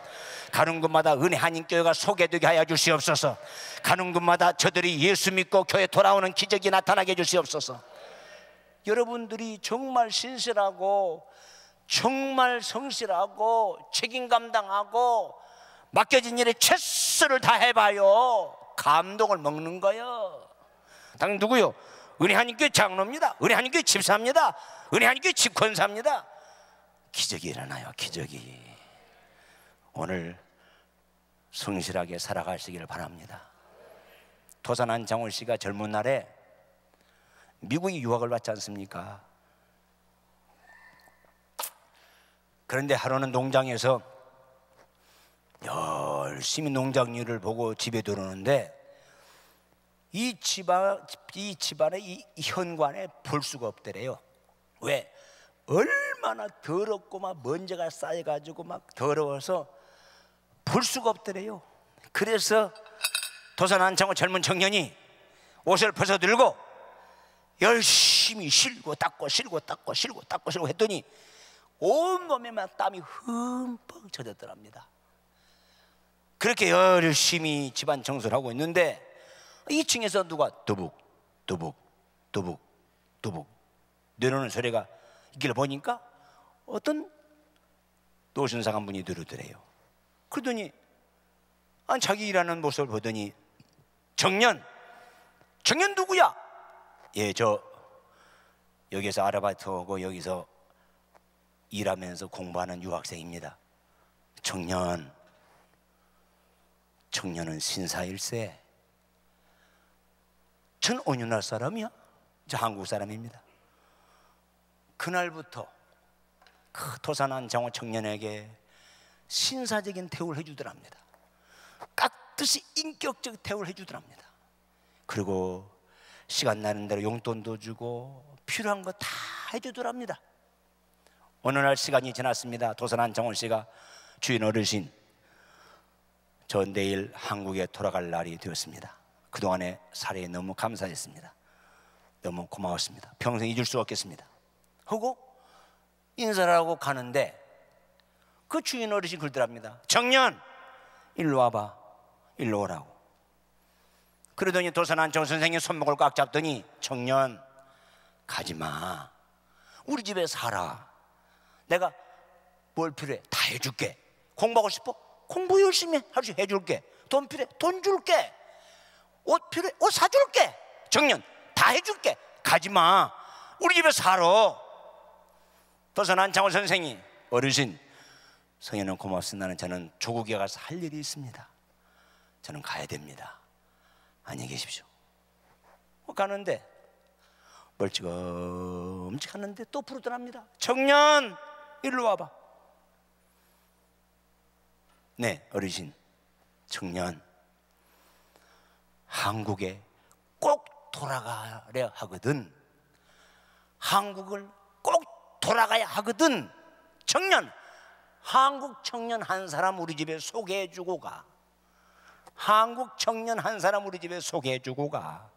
가는 곳마다 은혜 한인교회가 소개되게 하여 주시옵소서. 가는 곳마다 저들이 예수 믿고 교회 돌아오는 기적이 나타나게 해 주시옵소서. 여러분들이 정말 신실하고 정말 성실하고 책임 감당하고 맡겨진 일에 최선을 다해봐요. 감동을 먹는 거예요. 당연 누구요? 은혜 한인교회 장로입니다. 은혜 한인교회 집사입니다. 은혜 한인교회 집권사입니다. 기적이 일어나요. 기적이. 오늘 성실하게 살아가시기를 바랍니다. 도산한 장훈 씨가 젊은 날에 미국에 유학을 왔지 않습니까? 그런데 하루는 농장에서 열심히 농장 일을 보고 집에 들어오는데 이 집안의 이 현관에 볼 수가 없더래요. 왜? 얼마나 더럽고 막 먼지가 쌓여가지고 막 더러워서 볼 수가 없더래요. 그래서 도산한 장훈 젊은 청년이 옷을 벗어들고 열심히 실고 닦고 실고 닦고 실고 닦고 실고 했더니 온몸에만 땀이 흠뻑 젖었더랍니다. 그렇게 열심히 집안 청소를 하고 있는데 2층에서 누가 두북 두북 두북 두북 내려오는 소리가 있기를 보니까 어떤 노신상한 분이 들으더래요. 그러더니 자기 일하는 모습을 보더니 정년 누구야? 예, 저 여기서 아르바이트 하고 여기서 일하면서 공부하는 유학생입니다. 청년은 신사일세. 전 어느 날 사람이야? 저 한국 사람입니다. 그날부터 그 도산한 장호 청년에게 신사적인 대우를 해주더랍니다. 깍듯이 인격적 대우를 해주더랍니다. 그리고 시간 나는 대로 용돈도 주고 필요한 거 다 해주더랍니다. 어느 날 시간이 지났습니다. 도산한 장원 씨가 주인 어르신, 저 내일 한국에 돌아갈 날이 되었습니다. 그동안의 사례에 너무 감사했습니다. 너무 고마웠습니다. 평생 잊을 수 없겠습니다 하고 인사를 하고 가는데 그 주인 어르신 그러더랍니다. 정년 일로 와봐. 일로 오라고. 그러더니 도산한 정 선생님 손목을 꽉 잡더니 청년 가지마. 우리 집에 살아. 내가 뭘 필요해 다 해줄게. 공부하고 싶어? 공부 열심히 할 수 해줄게. 돈 필요해? 돈 줄게. 옷 필요해? 옷 사줄게. 청년 다 해줄게. 가지마. 우리 집에 살아. 도산한 장호 선생님 어르신, 성현은 고맙습니다. 저는 조국에 가서 할 일이 있습니다. 저는 가야 됩니다. 안녕히 계십시오. 가는데 멀찌감치 하는데 또 부르더랍니다. 청년 일로 와봐. 네 어르신, 청년 한국에 꼭 돌아가려 하거든. 한국을 꼭 돌아가야 하거든. 청년, 한국 청년 한 사람 우리 집에 소개해주고 가. 한국 청년 한 사람 우리 집에 소개해주고 가.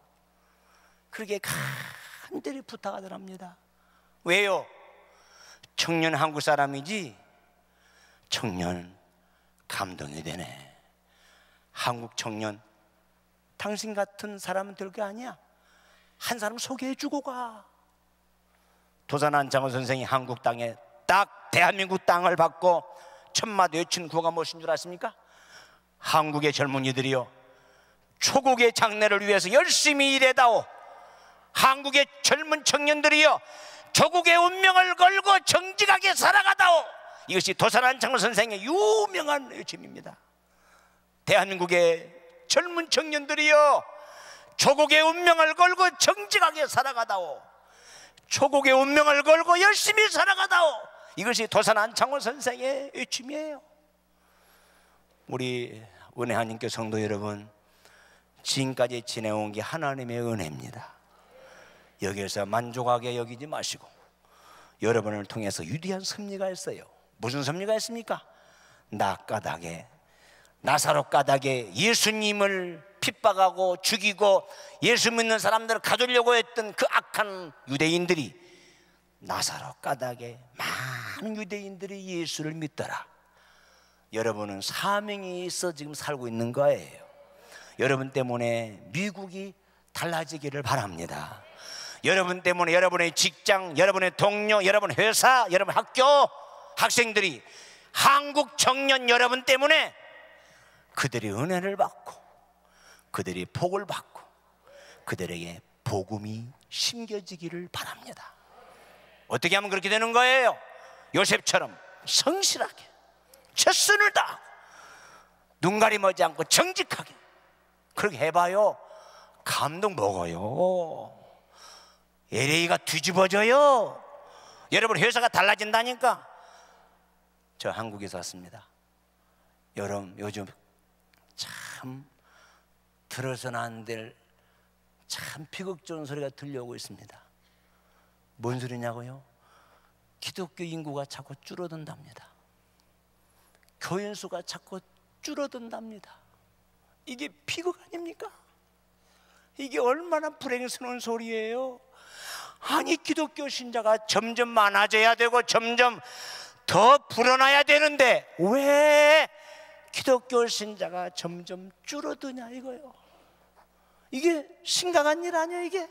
그렇게 간절히 부탁하더랍니다. 왜요? 청년 한국 사람이지. 청년 감동이 되네. 한국 청년 당신 같은 사람은 될 게 아니야. 한 사람 소개해주고 가. 도산한 장호 선생이 한국 땅에 딱 대한민국 땅을 받고 천마다 외친 구호가 무엇인 줄 아십니까? 한국의 젊은이들이요, 초국의 장래를 위해서 열심히 일해다오. 한국의 젊은 청년들이요, 조국의 운명을 걸고 정직하게 살아가다오. 이것이 도산한 장호 선생의 유명한 외침입니다. 대한민국의 젊은 청년들이요, 조국의 운명을 걸고 정직하게 살아가다오. 조국의 운명을 걸고 열심히 살아가다오. 이것이 도산한 장호 선생의 외침이에요. 우리 은혜 하나님께 성도 여러분, 지금까지 지내온 게 하나님의 은혜입니다. 여기에서 만족하게 여기지 마시고 여러분을 통해서 위대한 섭리가 있어요. 무슨 섭리가 있습니까? 나사로 까닭에 예수님을 핍박하고 죽이고 예수 믿는 사람들을 가두려고 했던 그 악한 유대인들이, 나사로 까닭에 많은 유대인들이 예수를 믿더라. 여러분은 사명이 있어 지금 살고 있는 거예요. 여러분 때문에 미국이 달라지기를 바랍니다. 여러분 때문에 여러분의 직장, 여러분의 동료, 여러분 회사, 여러분 학교 학생들이, 한국 청년 여러분 때문에 그들이 은혜를 받고 그들이 복을 받고 그들에게 복음이 심겨지기를 바랍니다. 어떻게 하면 그렇게 되는 거예요? 요셉처럼 성실하게 최선을 다하고 눈 가림하지 않고 정직하게 그렇게 해봐요. 감동 먹어요. LA가 뒤집어져요. 여러분 회사가 달라진다니까. 저 한국에서 왔습니다. 여러분 요즘 참 들어서는 안 될 참 비극적인 소리가 들려오고 있습니다. 뭔 소리냐고요? 기독교 인구가 자꾸 줄어든답니다. 교인 수가 자꾸 줄어든답니다. 이게 비극 아닙니까? 이게 얼마나 불행스러운 소리예요. 아니 기독교 신자가 점점 많아져야 되고 점점 더 불어나야 되는데 왜 기독교 신자가 점점 줄어드냐 이거요. 이게 심각한 일 아니에요 이게?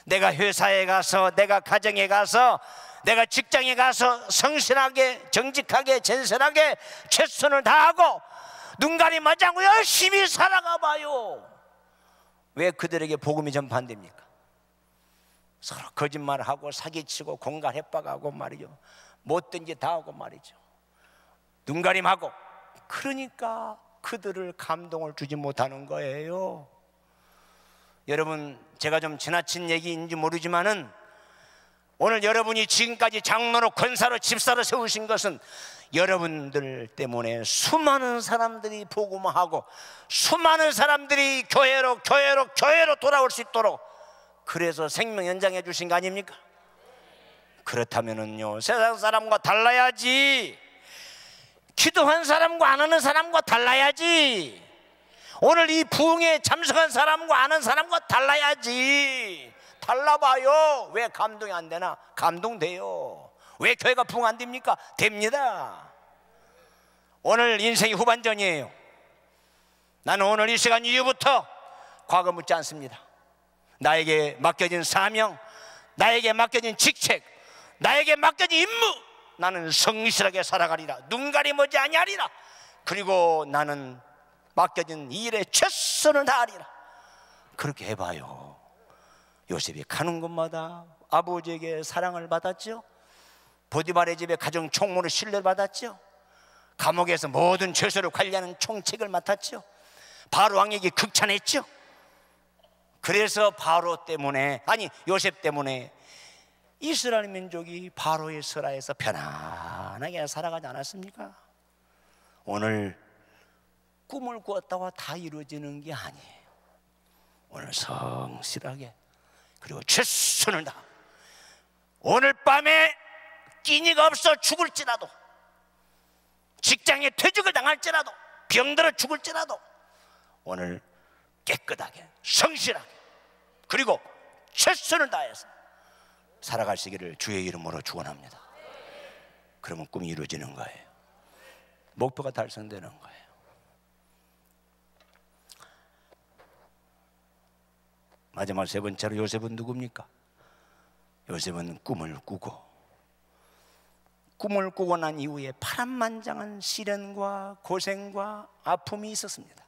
내가 회사에 가서, 내가 가정에 가서, 내가 직장에 가서 성실하게, 정직하게, 전설하게 최선을 다하고 눈 가림하지 않고 열심히 살아가 봐요. 왜 그들에게 복음이 전파됩니까? 서로 거짓말하고 사기치고 공갈 협박하고 말이죠. 못된 짓 다 하고 말이죠. 눈 가림하고. 그러니까 그들을 감동을 주지 못하는 거예요. 여러분, 제가 좀 지나친 얘기인지 모르지만은 오늘 여러분이 지금까지 장로로, 권사로, 집사로 세우신 것은 여러분들 때문에 수많은 사람들이 복음화하고 수많은 사람들이 교회로 돌아올 수 있도록, 그래서 생명 연장해 주신 거 아닙니까? 그렇다면은요, 세상 사람과 달라야지. 기도한 사람과 안 하는 사람과 달라야지. 오늘 이 부흥에 참석한 사람과 안 하는 사람과 달라야지. 달라봐요. 왜 감동이 안 되나? 감동돼요. 왜 교회가 부흥 안 됩니까? 됩니다. 오늘 인생이 후반전이에요. 나는 오늘 이 시간 이후부터 과거 묻지 않습니다. 나에게 맡겨진 사명, 나에게 맡겨진 직책, 나에게 맡겨진 임무, 나는 성실하게 살아가리라. 눈 가림하지 아니하리라. 그리고 나는 맡겨진 일에 최선을 다하리라. 그렇게 해봐요. 요셉이 가는 곳마다 아버지에게 사랑을 받았죠. 보디발의 집에 가정 총무로 신뢰받았죠. 감옥에서 모든 죄수를 관리하는 총책을 맡았죠. 바로 왕에게 극찬했죠. 그래서 바로 때문에, 아니 요셉 때문에 이스라엘 민족이 바로의 설하에서 편안하게 살아가지 않았습니까? 오늘 꿈을 꾸었다고 다 이루어지는 게 아니에요. 오늘 성실하게, 그리고 최선을 다, 오늘 밤에 끼니가 없어 죽을지라도, 직장에 퇴직을 당할지라도, 병들어 죽을지라도 오늘 깨끗하게, 성실하게, 그리고 최선을 다해서 살아가시기를 주의 이름으로 축원합니다. 그러면 꿈이 이루어지는 거예요. 목표가 달성되는 거예요. 마지막 세 번째로, 요셉은 누굽니까? 요셉은 꿈을 꾸고 난 이후에 파란만장한 시련과 고생과 아픔이 있었습니다.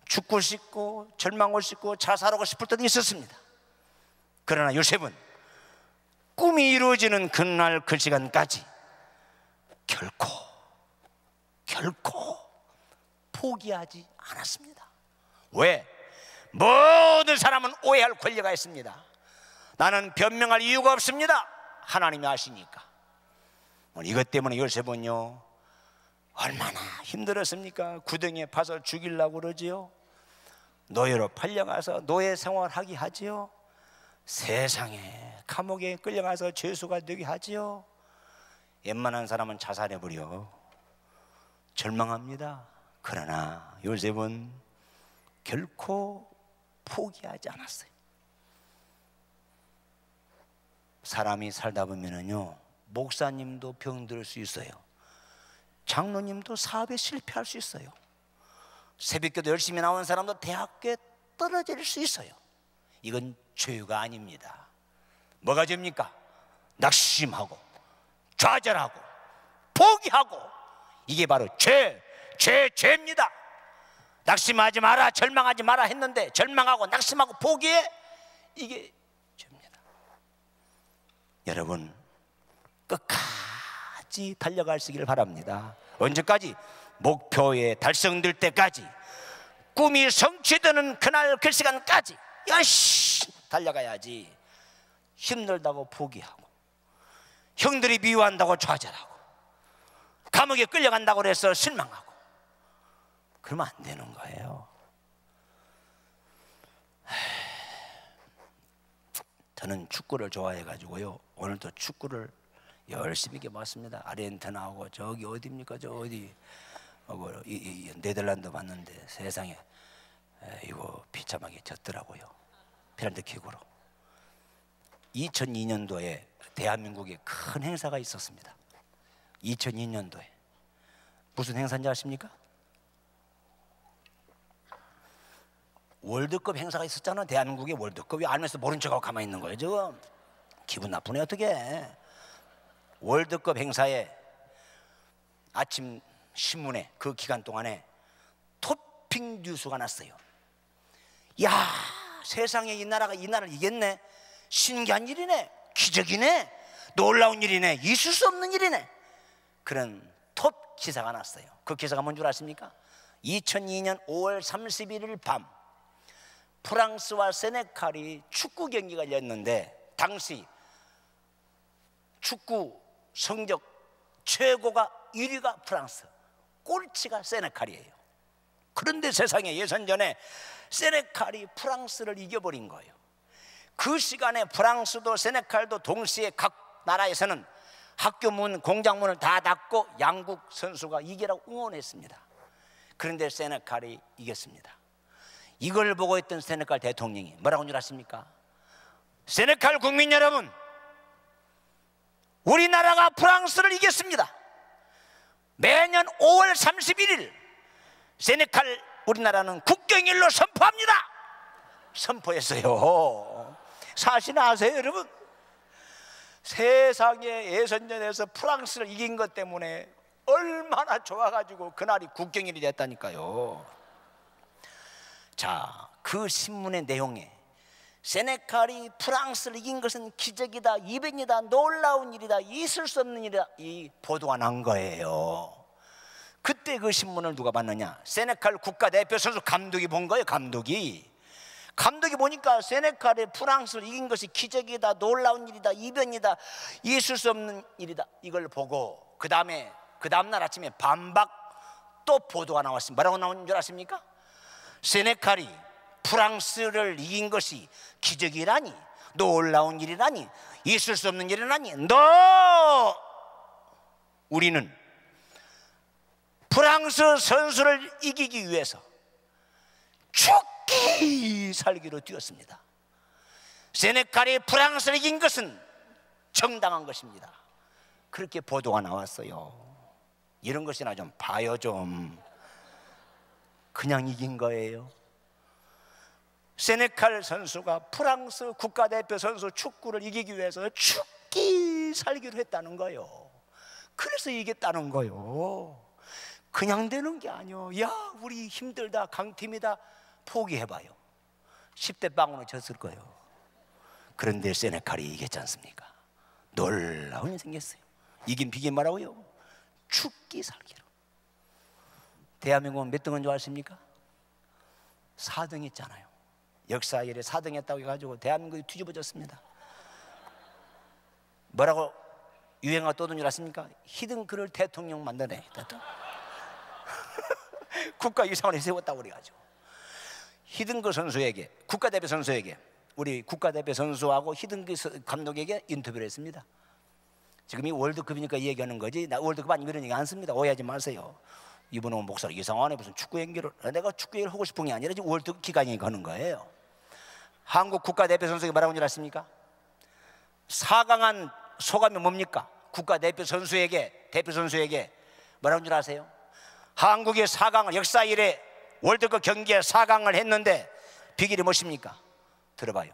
죽고 싶고 절망하고 싶고 자살하고 싶을 때도 있었습니다. 그러나 요셉은 꿈이 이루어지는 그날 그 시간까지 결코 포기하지 않았습니다. 왜? 모든 사람은 오해할 권리가 있습니다. 나는 변명할 이유가 없습니다. 하나님이 아시니까. 이것 때문에 요셉은요 얼마나 힘들었습니까? 구덩이에 파서 죽이려고 그러지요. 노예로 팔려가서 노예 생활하게 하지요. 세상에 감옥에 끌려가서 죄수가 되게 하지요. 웬만한 사람은 자살해버려. 절망합니다. 그러나 요셉은 결코 포기하지 않았어요. 사람이 살다 보면은요, 목사님도 병들 수 있어요. 장로님도 사업에 실패할 수 있어요. 새벽기도 열심히 나온 사람도 대학교에 떨어질 수 있어요. 이건 죄가 아닙니다. 뭐가 죄입니까? 낙심하고 좌절하고 포기하고, 이게 바로 죄입니다. 낙심하지 마라, 절망하지 마라 했는데 절망하고 낙심하고 포기해, 이게 죄입니다. 여러분, 끝까지 달려가시길 바랍니다. 언제까지? 목표에 달성될 때까지, 꿈이 성취되는 그날 그 시간까지 열심히 달려가야지. 힘들다고 포기하고, 형들이 미워한다고 좌절하고, 감옥에 끌려간다고 해서 실망하고, 그러면 안 되는 거예요. 저는 축구를 좋아해가지고요, 오늘도 축구를 열심히 봤습니다. 아르헨티나하고 저기 어디입니까? 저 어디 이 네덜란드 봤는데 세상에 이거 비참하게 졌더라고요. 페널티킥으로. 2002년도에 대한민국에 큰 행사가 있었습니다. 2002년도에 무슨 행사인지 아십니까? 월드컵 행사가 있었잖아. 대한민국의 월드컵이. 알면서 모른 척하고 가만히 있는 거예요 지금. 기분 나쁘네 어떻게. 월드컵 행사에 아침 신문에 그 기간 동안에 토핑 뉴스가 났어요. 야, 세상에 이 나라를 이겼네. 신기한 일이네. 기적이네. 놀라운 일이네. 있을 수 없는 일이네. 그런 톱 기사가 났어요. 그 기사가 뭔 줄 아십니까? 2002년 5월 31일 밤 프랑스와 세네칼이 축구 경기가 열렸는데, 당시 축구 성적 최고가 1위가 프랑스, 꼴찌가 세네칼이에요. 그런데 세상에 예선전에 세네칼이 프랑스를 이겨버린 거예요. 그 시간에 프랑스도 세네칼도 동시에 각 나라에서는 학교 문, 공장 문을 다 닫고 양국 선수가 이기라고 응원했습니다. 그런데 세네칼이 이겼습니다. 이걸 보고 있던 세네칼 대통령이 뭐라고 한 줄 아십니까? 세네칼 국민 여러분, 우리나라가 프랑스를 이겼습니다. 매년 5월 31일 세네칼 우리나라는 국경일로 선포합니다. 선포했어요. 사실 아세요 여러분? 세상에 예선전에서 프랑스를 이긴 것 때문에 얼마나 좋아가지고 그날이 국경일이 됐다니까요. 자, 그 신문의 내용에 세네칼이 프랑스를 이긴 것은 기적이다, 이변이다, 놀라운 일이다, 있을 수 없는 일이다, 이 보도가 난 거예요. 그때 그 신문을 누가 봤느냐? 세네칼 국가대표 선수 감독이 본 거예요. 감독이 보니까 세네칼이 프랑스를 이긴 것이 기적이다, 놀라운 일이다, 이변이다, 있을 수 없는 일이다, 이걸 보고 그 다음날 아침에 반박 또 보도가 나왔습니다. 뭐라고 나온 줄 아십니까? 세네칼이 프랑스를 이긴 것이 기적이라니, 놀라운 일이라니, 있을 수 없는 일이라니, 우리는 프랑스 선수를 이기기 위해서 죽기 살기로 뛰었습니다. 세네칼이 프랑스를 이긴 것은 정당한 것입니다. 그렇게 보도가 나왔어요. 이런 것이나 좀 봐요 좀. 그냥 이긴 거예요. 세네칼 선수가 프랑스 국가대표 선수 축구를 이기기 위해서 죽기 살기로 했다는 거예요. 그래서 이겼다는 거예요. 그냥 되는 게 아니요. 야, 우리 힘들다, 강팀이다, 포기해봐요. 10대 빵으로 졌을 거예요. 그런데 세네칼이 이겼지 않습니까? 놀라운 일이 생겼어요. 이긴 비결이 뭐라고요? 죽기 살기로. 대한민국은 몇 등인 줄 아십니까? 4등 했잖아요. 역사 이래 4등 했다고 해가지고 대한민국이 뒤집어졌습니다. 뭐라고 유행어가 떠든 줄 아십니까? 히든크를 대통령 만드네. 국가 유산을 세웠다고 그래가지고 히든크 선수에게, 국가대표 선수에게, 우리 국가대표 선수하고 히든크 감독에게 인터뷰를 했습니다. 지금 이 월드컵이니까 얘기하는 거지, 나 월드컵 아니면 이런 얘기 안 씁니다. 오해하지 마세요. 이분은 목사로 이상하네, 무슨 축구 연기를. 내가 축구 연기를 하고 싶은 게 아니라 지금 월드컵 기간이 거는 거예요. 한국 국가대표 선수에게 뭐라고 하는 줄 아십니까? 4강한 소감이 뭡니까? 국가대표 선수에게, 대표 선수에게 뭐라고 하는 줄 아세요? 한국의 4강을, 역사 이래 월드컵 경기에 4강을 했는데 비결이 무엇입니까? 들어봐요.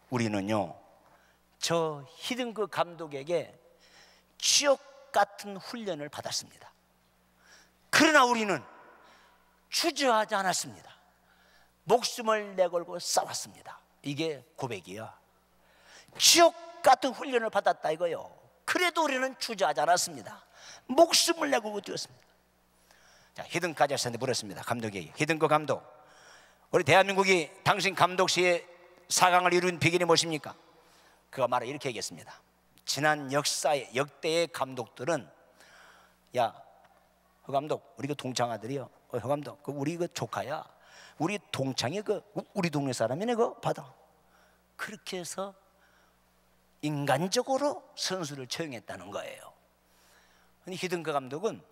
우리는요, 저 히든크 감독에게 지옥 같은 훈련을 받았습니다. 그러나 우리는 주저하지 않았습니다. 목숨을 내걸고 싸웠습니다. 이게 고백이야. 지옥 같은 훈련을 받았다 이거요. 그래도 우리는 주저하지 않았습니다. 목숨을 내걸고 뛰었습니다. 자, 히든크 아저씨한테 물었습니다. 감독에게. 히든크 감독, 우리 대한민국이 당신 감독 시에 4강을 이룬 비결이 무엇입니까? 그가 말을 이렇게 얘기했습니다. 지난 역사의 역대의 감독들은, 야, 허 감독, 우리 그 동창 아들이요. 허 감독, 그 우리 그 조카야. 우리 동창이 그 우리 동네 사람이네. 그 받아. 그렇게 해서 인간적으로 선수를 채용했다는 거예요. 근데 히든크 감독은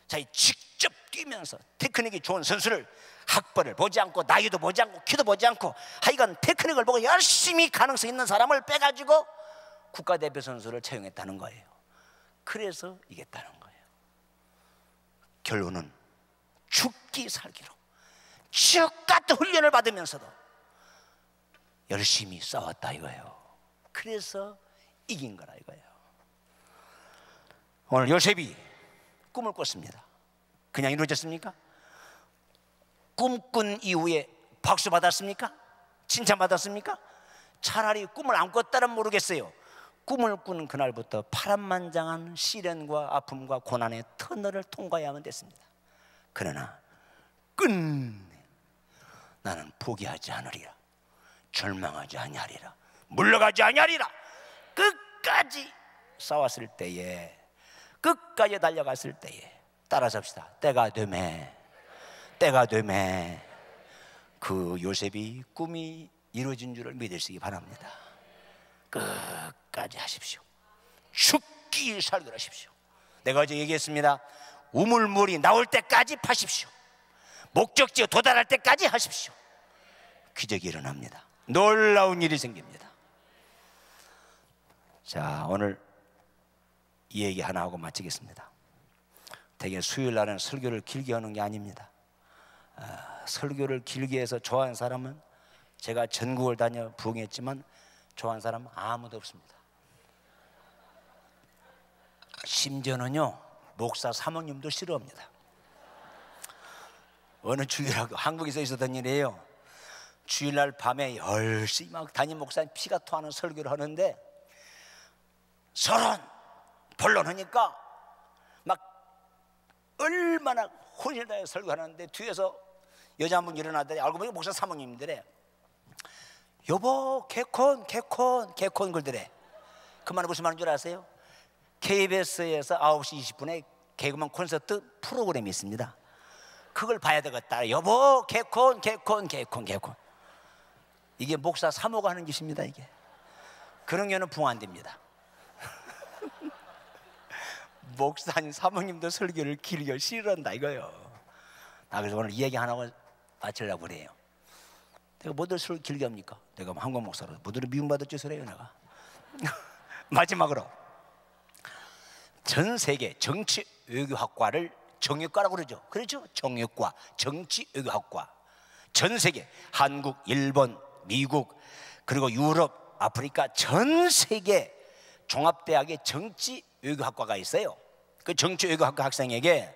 자기 직접 뛰면서 테크닉이 좋은 선수를, 학벌을 보지 않고 나이도 보지 않고 키도 보지 않고 하여간 테크닉을 보고 열심히 가능성 있는 사람을 빼가지고 국가대표 선수를 채용했다는 거예요. 그래서 이겼다는 거예요. 결론은 죽기 살기로 죽같은 훈련을 받으면서도 열심히 싸웠다 이거예요. 그래서 이긴 거라 이거예요. 오늘 요셉이 꿈을 꿨습니다. 그냥 이루어졌습니까? 꿈꾼 이후에 박수 받았습니까? 칭찬 받았습니까? 차라리 꿈을 안 꿨다면 모르겠어요. 꿈을 꾸는 그날부터 파란만장한 시련과 아픔과 고난의 터널을 통과해야만 됐습니다. 그러나 끝내 나는 포기하지 않으리라, 절망하지 아니하리라, 물러가지 아니하리라. 끝까지 싸웠을 때에, 끝까지 달려갔을 때에 따라잡시다. 때가 되매 그 요셉이 꿈이 이루어진 줄을 믿으시기 바랍니다. 끝까지 하십시오. 죽기 살기를 하십시오. 내가 어제 얘기했습니다. 우물물이 나올 때까지 파십시오. 목적지에 도달할 때까지 하십시오. 기적이 일어납니다. 놀라운 일이 생깁니다. 자, 오늘 이 얘기 하나 하고 마치겠습니다. 되게 수요일 날은 설교를 길게 하는 게 아닙니다. 설교를 길게 해서 좋아하는 사람은, 제가 전국을 다녀 부흥했지만 좋아하는 사람은 아무도 없습니다. 심지어는요, 목사 사모님도 싫어합니다. 어느 주일하고 한국에서 있었던 일이에요. 주일날 밤에 열심히 막 담임 목사님 피가 토하는 설교를 하는데 서론 본론하니까 막 얼마나 혼을 다해 설교하는데 뒤에서 여자 한 분 일어나더니 알고 보니 목사 사모님들의 여보 개콘 그러더래. 그 말은 무슨 말인 줄 아세요? KBS에서 9시 20분에 개그맨 콘서트 프로그램이 있습니다. 그걸 봐야 되겠다. 여보 개콘. 이게 목사 사모가 하는 짓입니다. 이게 그런 경우는 부흥 안 됩니다. 목사님 사모님도 설교를 길게 싫어한다 이거요. 그래서 오늘 이 얘기 하나 하고 마치려고 그래요. 내가 뭐들 설교 길게 합니까? 내가 한국 목사로 뭐들 미움받을 짓을 해요 내가. 마지막으로 전 세계 정치 외교학과를 정외과라고 그러죠. 그렇죠? 정외과, 정치 외교학과. 전 세계 한국, 일본, 미국, 그리고 유럽, 아프리카 전 세계 종합대학의 정치 외교학과가 있어요. 그 정치 외교학과 학생에게,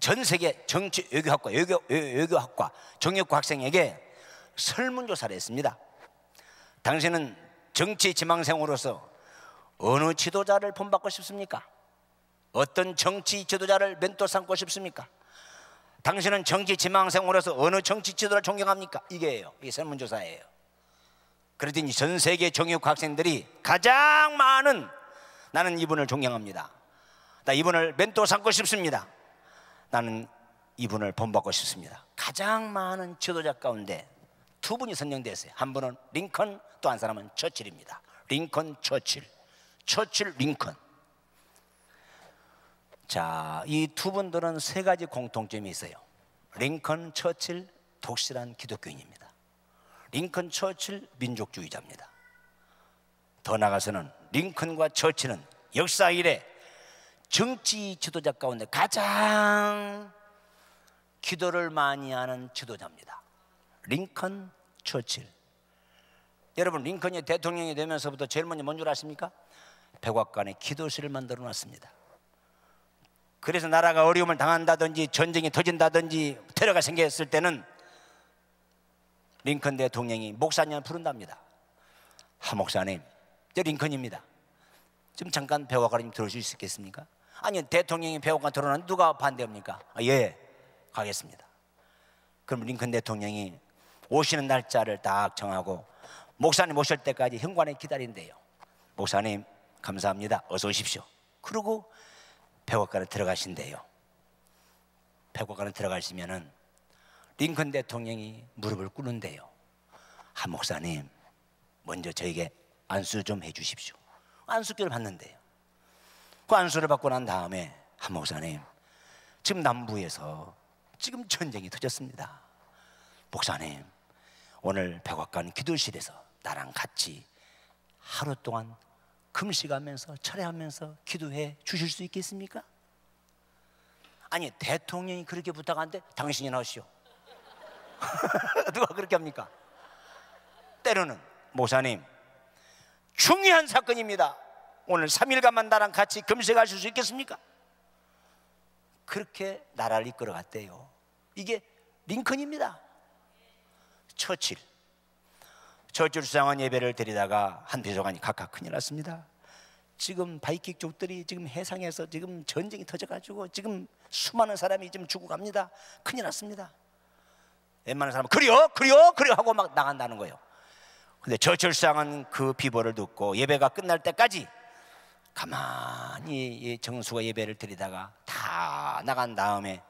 전 세계 정치 외교학과, 외교학과 정외과 학생에게 설문조사를 했습니다. 당신은 정치 지망생으로서 어느 지도자를 본받고 싶습니까? 어떤 정치 지도자를 멘토 삼고 싶습니까? 당신은 정치 지망생으로서 어느 정치 지도자를 존경합니까? 이게예요. 이게 설문조사예요. 그랬더니 전 세계 정외과 학생들이 가장 많은, 나는 이분을 존경합니다, 나 이분을 멘토 삼고 싶습니다, 나는 이분을 본받고 싶습니다. 가장 많은 지도자 가운데 두 분이 선정됐어요. 한 분은 링컨, 또 한 사람은 처칠입니다. 링컨, 처칠, 링컨. 자, 이 두 분들은 세 가지 공통점이 있어요. 링컨, 처칠, 독실한 기독교인입니다. 링컨, 처칠, 민족주의자입니다. 더 나아가서는 링컨과 처칠은 역사 이래 정치 지도자 가운데 가장 기도를 많이 하는 지도자입니다. 링컨, 처칠. 여러분, 링컨이 대통령이 되면서부터 제일 먼저 뭔 줄 아십니까? 백악관에 기도실을 만들어 놨습니다. 그래서 나라가 어려움을 당한다든지 전쟁이 터진다든지 테러가 생겼을 때는 링컨 대통령이 목사님을 부른답니다. 하 목사님, 저 링컨입니다. 좀 잠깐 백악관님 들어오실 수 있겠습니까? 아니, 대통령이 백악관 들어오는 누가 반대합니까? 예, 가겠습니다. 그럼 링컨 대통령이 오시는 날짜를 딱 정하고 목사님 오실 때까지 현관에 기다린대요. 목사님 감사합니다, 어서 오십시오. 그러고 백악관에 들어가신대요. 백악관에 들어가시면은 링컨 대통령이 무릎을 꿇는데요. 한 목사님, 먼저 저에게 안수 좀 해주십시오. 안수기를 받는데요. 그 안수를 받고 난 다음에 한 목사님, 지금 남부에서 지금 전쟁이 터졌습니다. 목사님, 오늘 백악관 기도실에서 나랑 같이 하루 동안 금식하면서 철회하면서 기도해 주실 수 있겠습니까? 아니, 대통령이 그렇게 부탁하는데 당신이 나오시오. 누가 그렇게 합니까? 때로는 목사님 중요한 사건입니다. 오늘 3일간만 나랑 같이 금식하실 수 있겠습니까? 그렇게 나라를 이끌어갔대요. 이게 링컨입니다. 처칠 수상한 예배를 드리다가 한 비서관이 각각 큰일 났습니다. 지금 바이킹족들이 지금 해상에서 지금 전쟁이 터져가지고 지금 수많은 사람이 지금 죽어갑니다. 큰일 났습니다. 웬만한 사람은 그래요 하고 막 나간다는 거예요. 근데 처칠 수상한 그 비보를 듣고 예배가 끝날 때까지 가만히 정수가 예배를 드리다가 다 나간 다음에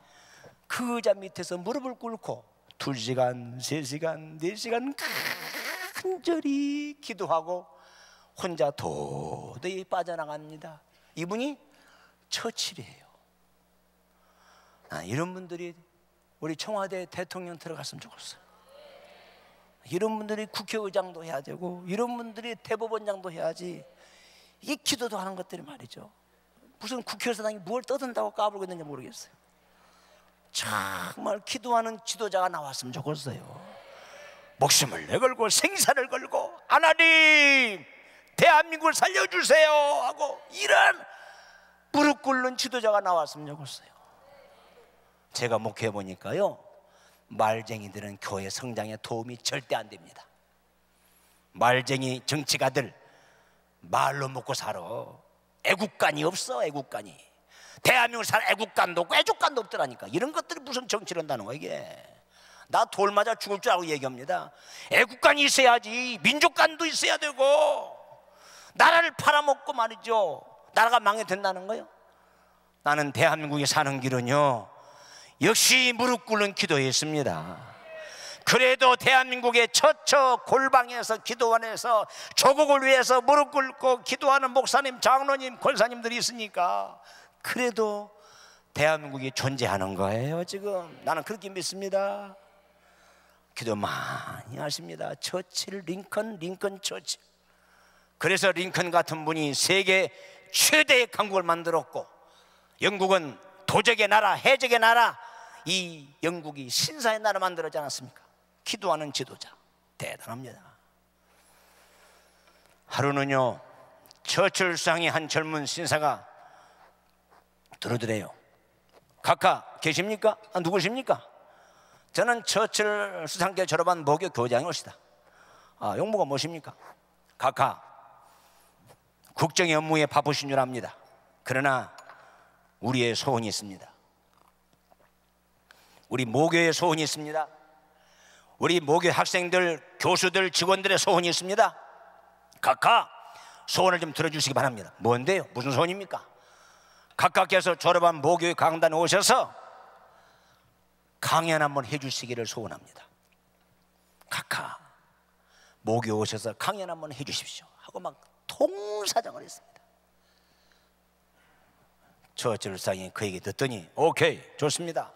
그 의자 밑에서 무릎을 꿇고 2시간, 3시간, 4시간 간절히 기도하고 혼자 도저히 빠져나갑니다. 이분이 처칠이에요. 이런 분들이 우리 청와대 대통령 들어갔으면 좋겠어요. 이런 분들이 국회의장도 해야 되고 이런 분들이 대법원장도 해야지. 이 기도도 하는 것들이 말이죠. 무슨 국회의사당이 뭘 떠든다고 까불고 있는지 모르겠어요. 정말 기도하는 지도자가 나왔으면 좋겠어요. 목숨을 내걸고 생사를 걸고 하나님 대한민국을 살려주세요 하고 이런 무릎 꿇는 지도자가 나왔으면 좋겠어요. 제가 목회해 보니까요, 말쟁이들은 교회 성장에 도움이 절대 안 됩니다. 말쟁이 정치가들 말로 먹고 살아. 애국간이 없어. 애국간이 대한민국을 살 애국간도 없고 애국간도 없더라니까. 이런 것들이 무슨 정치를 한다는 거야. 이게 나 돌 맞아 죽을 줄 알고 얘기합니다. 애국간이 있어야지. 민족간도 있어야 되고. 나라를 팔아먹고 말이죠, 나라가 망해된다는 거예요. 나는 대한민국에 사는 길은요 역시 무릎 꿇는 기도였습니다. 그래도 대한민국의 처처 골방에서 기도원에서 조국을 위해서 무릎 꿇고 기도하는 목사님, 장로님, 권사님들이 있으니까 그래도 대한민국이 존재하는 거예요. 지금 나는 그렇게 믿습니다. 기도 많이 하십니다. 처칠, 링컨, 처칠. 그래서 링컨 같은 분이 세계 최대의 강국을 만들었고, 영국은 도적의 나라, 해적의 나라, 이 영국이 신사의 나라 만들었지 않았습니까? 기도하는 지도자 대단합니다. 하루는요 처칠 수상의 한 젊은 신사가 들어드래요. 각하 계십니까? 누구십니까? 저는 처칠 수상께 졸업한 모교 교장의 것이다. 용모가 무엇입니까? 각하, 국정의 업무에 바쁘신 줄 압니다. 그러나 우리의 소원이 있습니다. 우리 모교의 소원이 있습니다. 우리 모교 학생들, 교수들, 직원들의 소원이 있습니다. 각하, 소원을 좀 들어주시기 바랍니다. 뭔데요? 무슨 소원입니까? 각하께서 졸업한 모교의 강단에 오셔서 강연 한번 해주시기를 소원합니다. 각하, 모교 오셔서 강연 한번 해주십시오 하고 막 통사정을 했습니다. 처칠 수상이 그 얘기 듣더니 오케이, 좋습니다.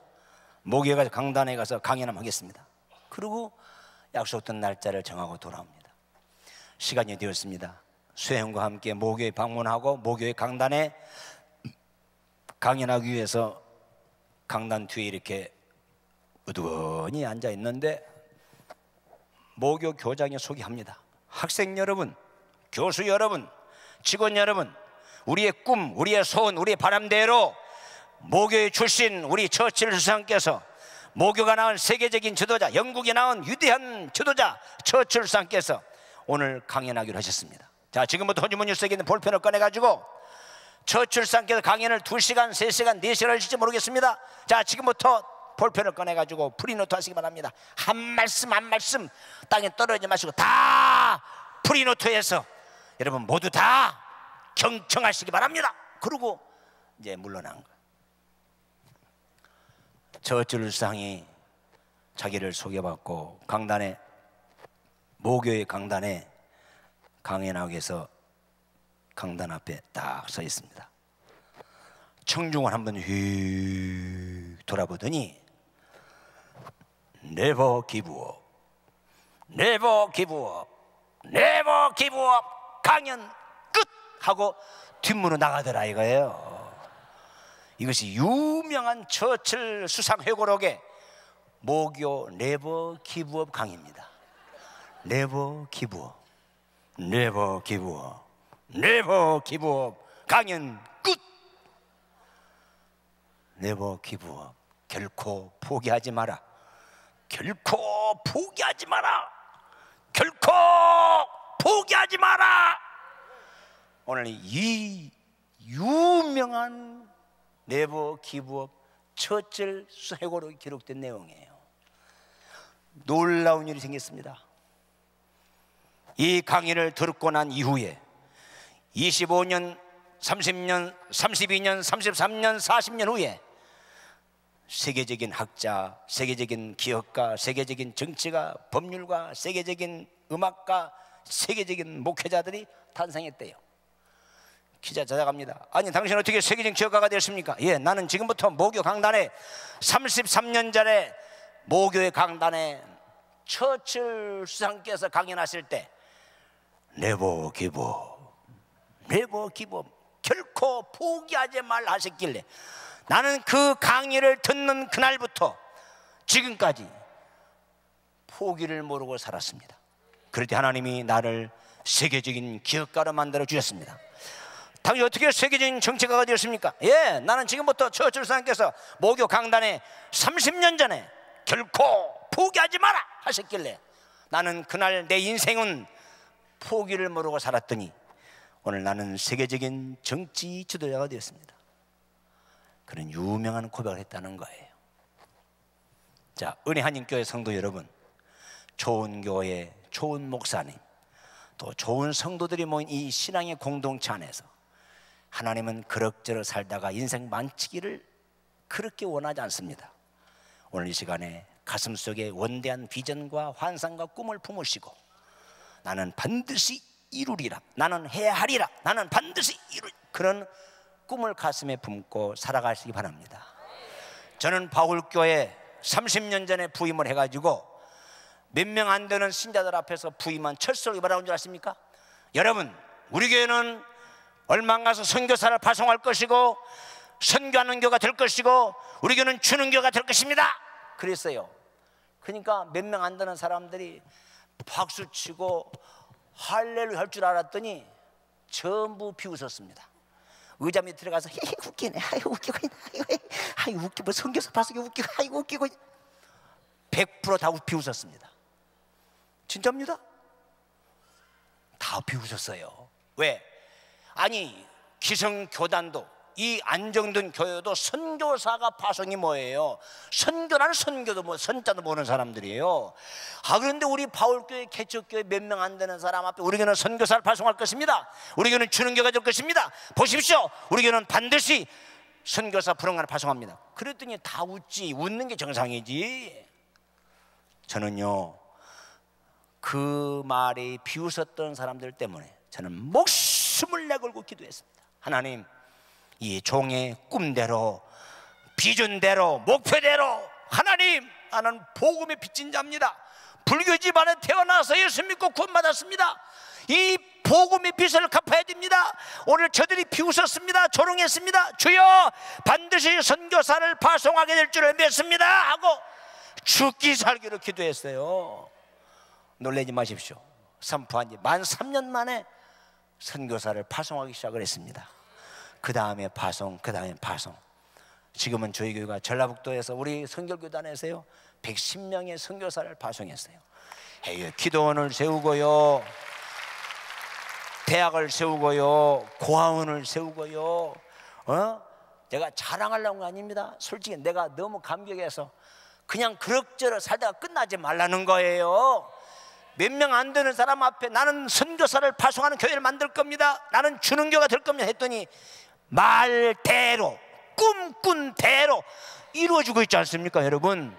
모교에 가서 강단에 가서 강연 한번 하겠습니다. 그리고 약속된 날짜를 정하고 돌아옵니다. 시간이 되었습니다. 수행과 함께 모교에 방문하고 모교의 강단에 강연하기 위해서 강단 뒤에 이렇게 우두커니 앉아 있는데 모교 교장이 소개합니다. 학생 여러분, 교수 여러분, 직원 여러분, 우리의 꿈, 우리의 소원, 우리의 바람대로 모교의 출신 우리 처칠 수상께서, 모교가 낳은 세계적인 지도자, 영국이 낳은 위대한 지도자 처칠 수상께서 오늘 강연하기로 하셨습니다. 자, 지금부터 허주문 속에 있는 볼펜을 꺼내가지고 처칠 수상께서 강연을 2시간, 3시간, 4시간 하실지 모르겠습니다. 자, 지금부터 볼펜을 꺼내가지고 프리노트 하시기 바랍니다. 한 말씀 한 말씀 땅에 떨어지지 마시고 다 프리노트해서 여러분 모두 다 경청하시기 바랍니다. 그리고 이제 물러난 거예요. 처칠 수상이 자기를 소개받고 강단에, 모교의 강단에 강연하기 위해서 강단 앞에 딱 서 있습니다. 청중을 한번 휙 돌아보더니 Never give up, Never give up, Never give up, 강연 끝! 하고 뒷문으로 나가더라 이거예요. 이것이 유명한 처칠 수상 회고록에 모교 네버 기브업 강의입니다. 네버 기브업, 네버 기브업, 네버 기브업. 강연 끝. 네버 기브업. 결코 포기하지 마라. 결코 포기하지 마라. 결코 포기하지 마라. 오늘 이 유명한 네버 기브업 처칠 쇠고로 기록된 내용이에요. 놀라운 일이 생겼습니다. 이 강의를 듣고 난 이후에 25년, 30년, 32년, 33년, 40년 후에 세계적인 학자, 세계적인 기업가, 세계적인 정치가, 법률가, 세계적인 음악가, 세계적인 목회자들이 탄생했대요. 기자 찾아갑니다. 아니, 당신 어떻게 세계적인 기업가가 되었습니까? 예, 나는 지금부터 모교 강단에 33년 전에 모교의 강단에 처칠 수상께서 강연하실 때 네버 기브업, 네버 기브업, 결코 포기하지 말라 하셨길래 나는 그 강의를 듣는 그날부터 지금까지 포기를 모르고 살았습니다. 그럴 때 하나님이 나를 세계적인 기업가로 만들어 주셨습니다. 당신 어떻게 세계적인 정치가가 되었습니까? 예, 나는 지금부터 처칠 수상께서 모교 강단에 30년 전에 결코 포기하지 마라 하셨길래 나는 그날 내 인생은 포기를 모르고 살았더니 오늘 나는 세계적인 정치 지도자가 되었습니다. 그런 유명한 고백을 했다는 거예요. 자, 은혜 한인교회 성도 여러분, 좋은 교회, 좋은 목사님, 또 좋은 성도들이 모인 이 신앙의 공동체 안에서 하나님은 그럭저럭 살다가 인생 망치기를 그렇게 원하지 않습니다. 오늘 이 시간에 가슴속에 원대한 비전과 환상과 꿈을 품으시고 나는 반드시 이루리라, 나는 해야 하리라, 나는 반드시 이루, 그런 꿈을 가슴에 품고 살아가시기 바랍니다. 저는 바울교회 30년 전에 부임을 해가지고 몇 명 안 되는 신자들 앞에서 부임한 철수를 뭐라고 줄 아십니까? 여러분, 우리 교회는 얼마 안 가서 선교사를 파송할 것이고 선교하는 교가 될 것이고 우리 교회는 주는 교가 될 것입니다. 그랬어요. 그러니까 몇 명 안 되는 사람들이 박수치고 할렐루야 할 줄 알았더니 전부 비웃었습니다. 의자 밑에 들어가서 웃기네, 아이고 웃기고 있네, 아이고 웃기고 선교사 파송이 웃기고, 아이고 웃기고 100% 다 비웃었습니다. 진짜입니다. 다 비웃었어요. 왜? 아니, 기성교단도 이 안정된 교회도 선교사가 파송이 뭐예요? 선교라는 선교도 뭐 선자도 모르는 사람들이에요. 아, 그런데 우리 바울교회 개척교회 몇 명 안 되는 사람 앞에 우리 교회는 선교사를 파송할 것입니다, 우리 교회는 주는 교회가 될 것입니다, 보십시오, 우리 교회는 반드시 선교사 부흥관을 파송합니다. 그랬더니 다 웃지. 웃는 게 정상이지. 저는요, 그 말이 비웃었던 사람들 때문에 저는 목숨을 내걸고 기도했습니다. 하나님, 이 종의 꿈대로, 비전대로, 목표대로, 하나님, 나는 복음의 빚진 자입니다. 불교 집안에 태어나서 예수 믿고 구원받았습니다. 이 복음의 빚을 갚아야 됩니다. 오늘 저들이 비웃었습니다. 조롱했습니다. 주여, 반드시 선교사를 파송하게 될 줄을 믿습니다 하고 죽기 살기로 기도했어요. 놀라지 마십시오. 선포한 지 만 3년 만에 선교사를 파송하기 시작을 했습니다. 그 다음에 파송, 그 다음에 파송. 지금은 저희 교회가 전라북도에서 우리 선교교단에서요 110명의 선교사를 파송했어요. 기도원을 세우고요, 대학을 세우고요, 고아원을 세우고요. 제가 자랑하려는 거 아닙니다. 솔직히 내가 너무 감격해서 그냥 그럭저럭 살다가 끝나지 말라는 거예요. 몇 명 안 되는 사람 앞에 나는 선교사를 파송하는 교회를 만들 겁니다, 나는 주는 교가 될 겁니다 했더니 말대로, 꿈꾼 대로 이루어지고 있지 않습니까? 여러분,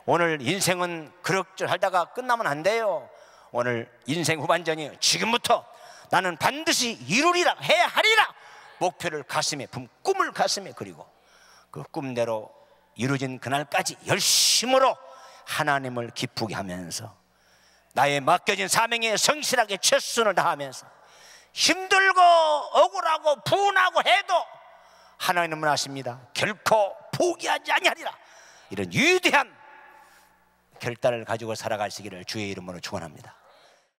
오늘 인생은 그럭저럭 살다가 끝나면 안 돼요. 오늘 인생 후반전이 지금부터 나는 반드시 이루리라, 해야 하리라 목표를 가슴에 품, 꿈을 가슴에 그리고 그 꿈대로 이루어진 그날까지 열심으로 하나님을 기쁘게 하면서 나의 맡겨진 사명에 성실하게 최선을 다하면서 힘들고 억울하고 분하고 해도 하나님은 아십니다. 결코 포기하지 아니하리라. 이런 위대한 결단을 가지고 살아가시기를 주의 이름으로 축원합니다.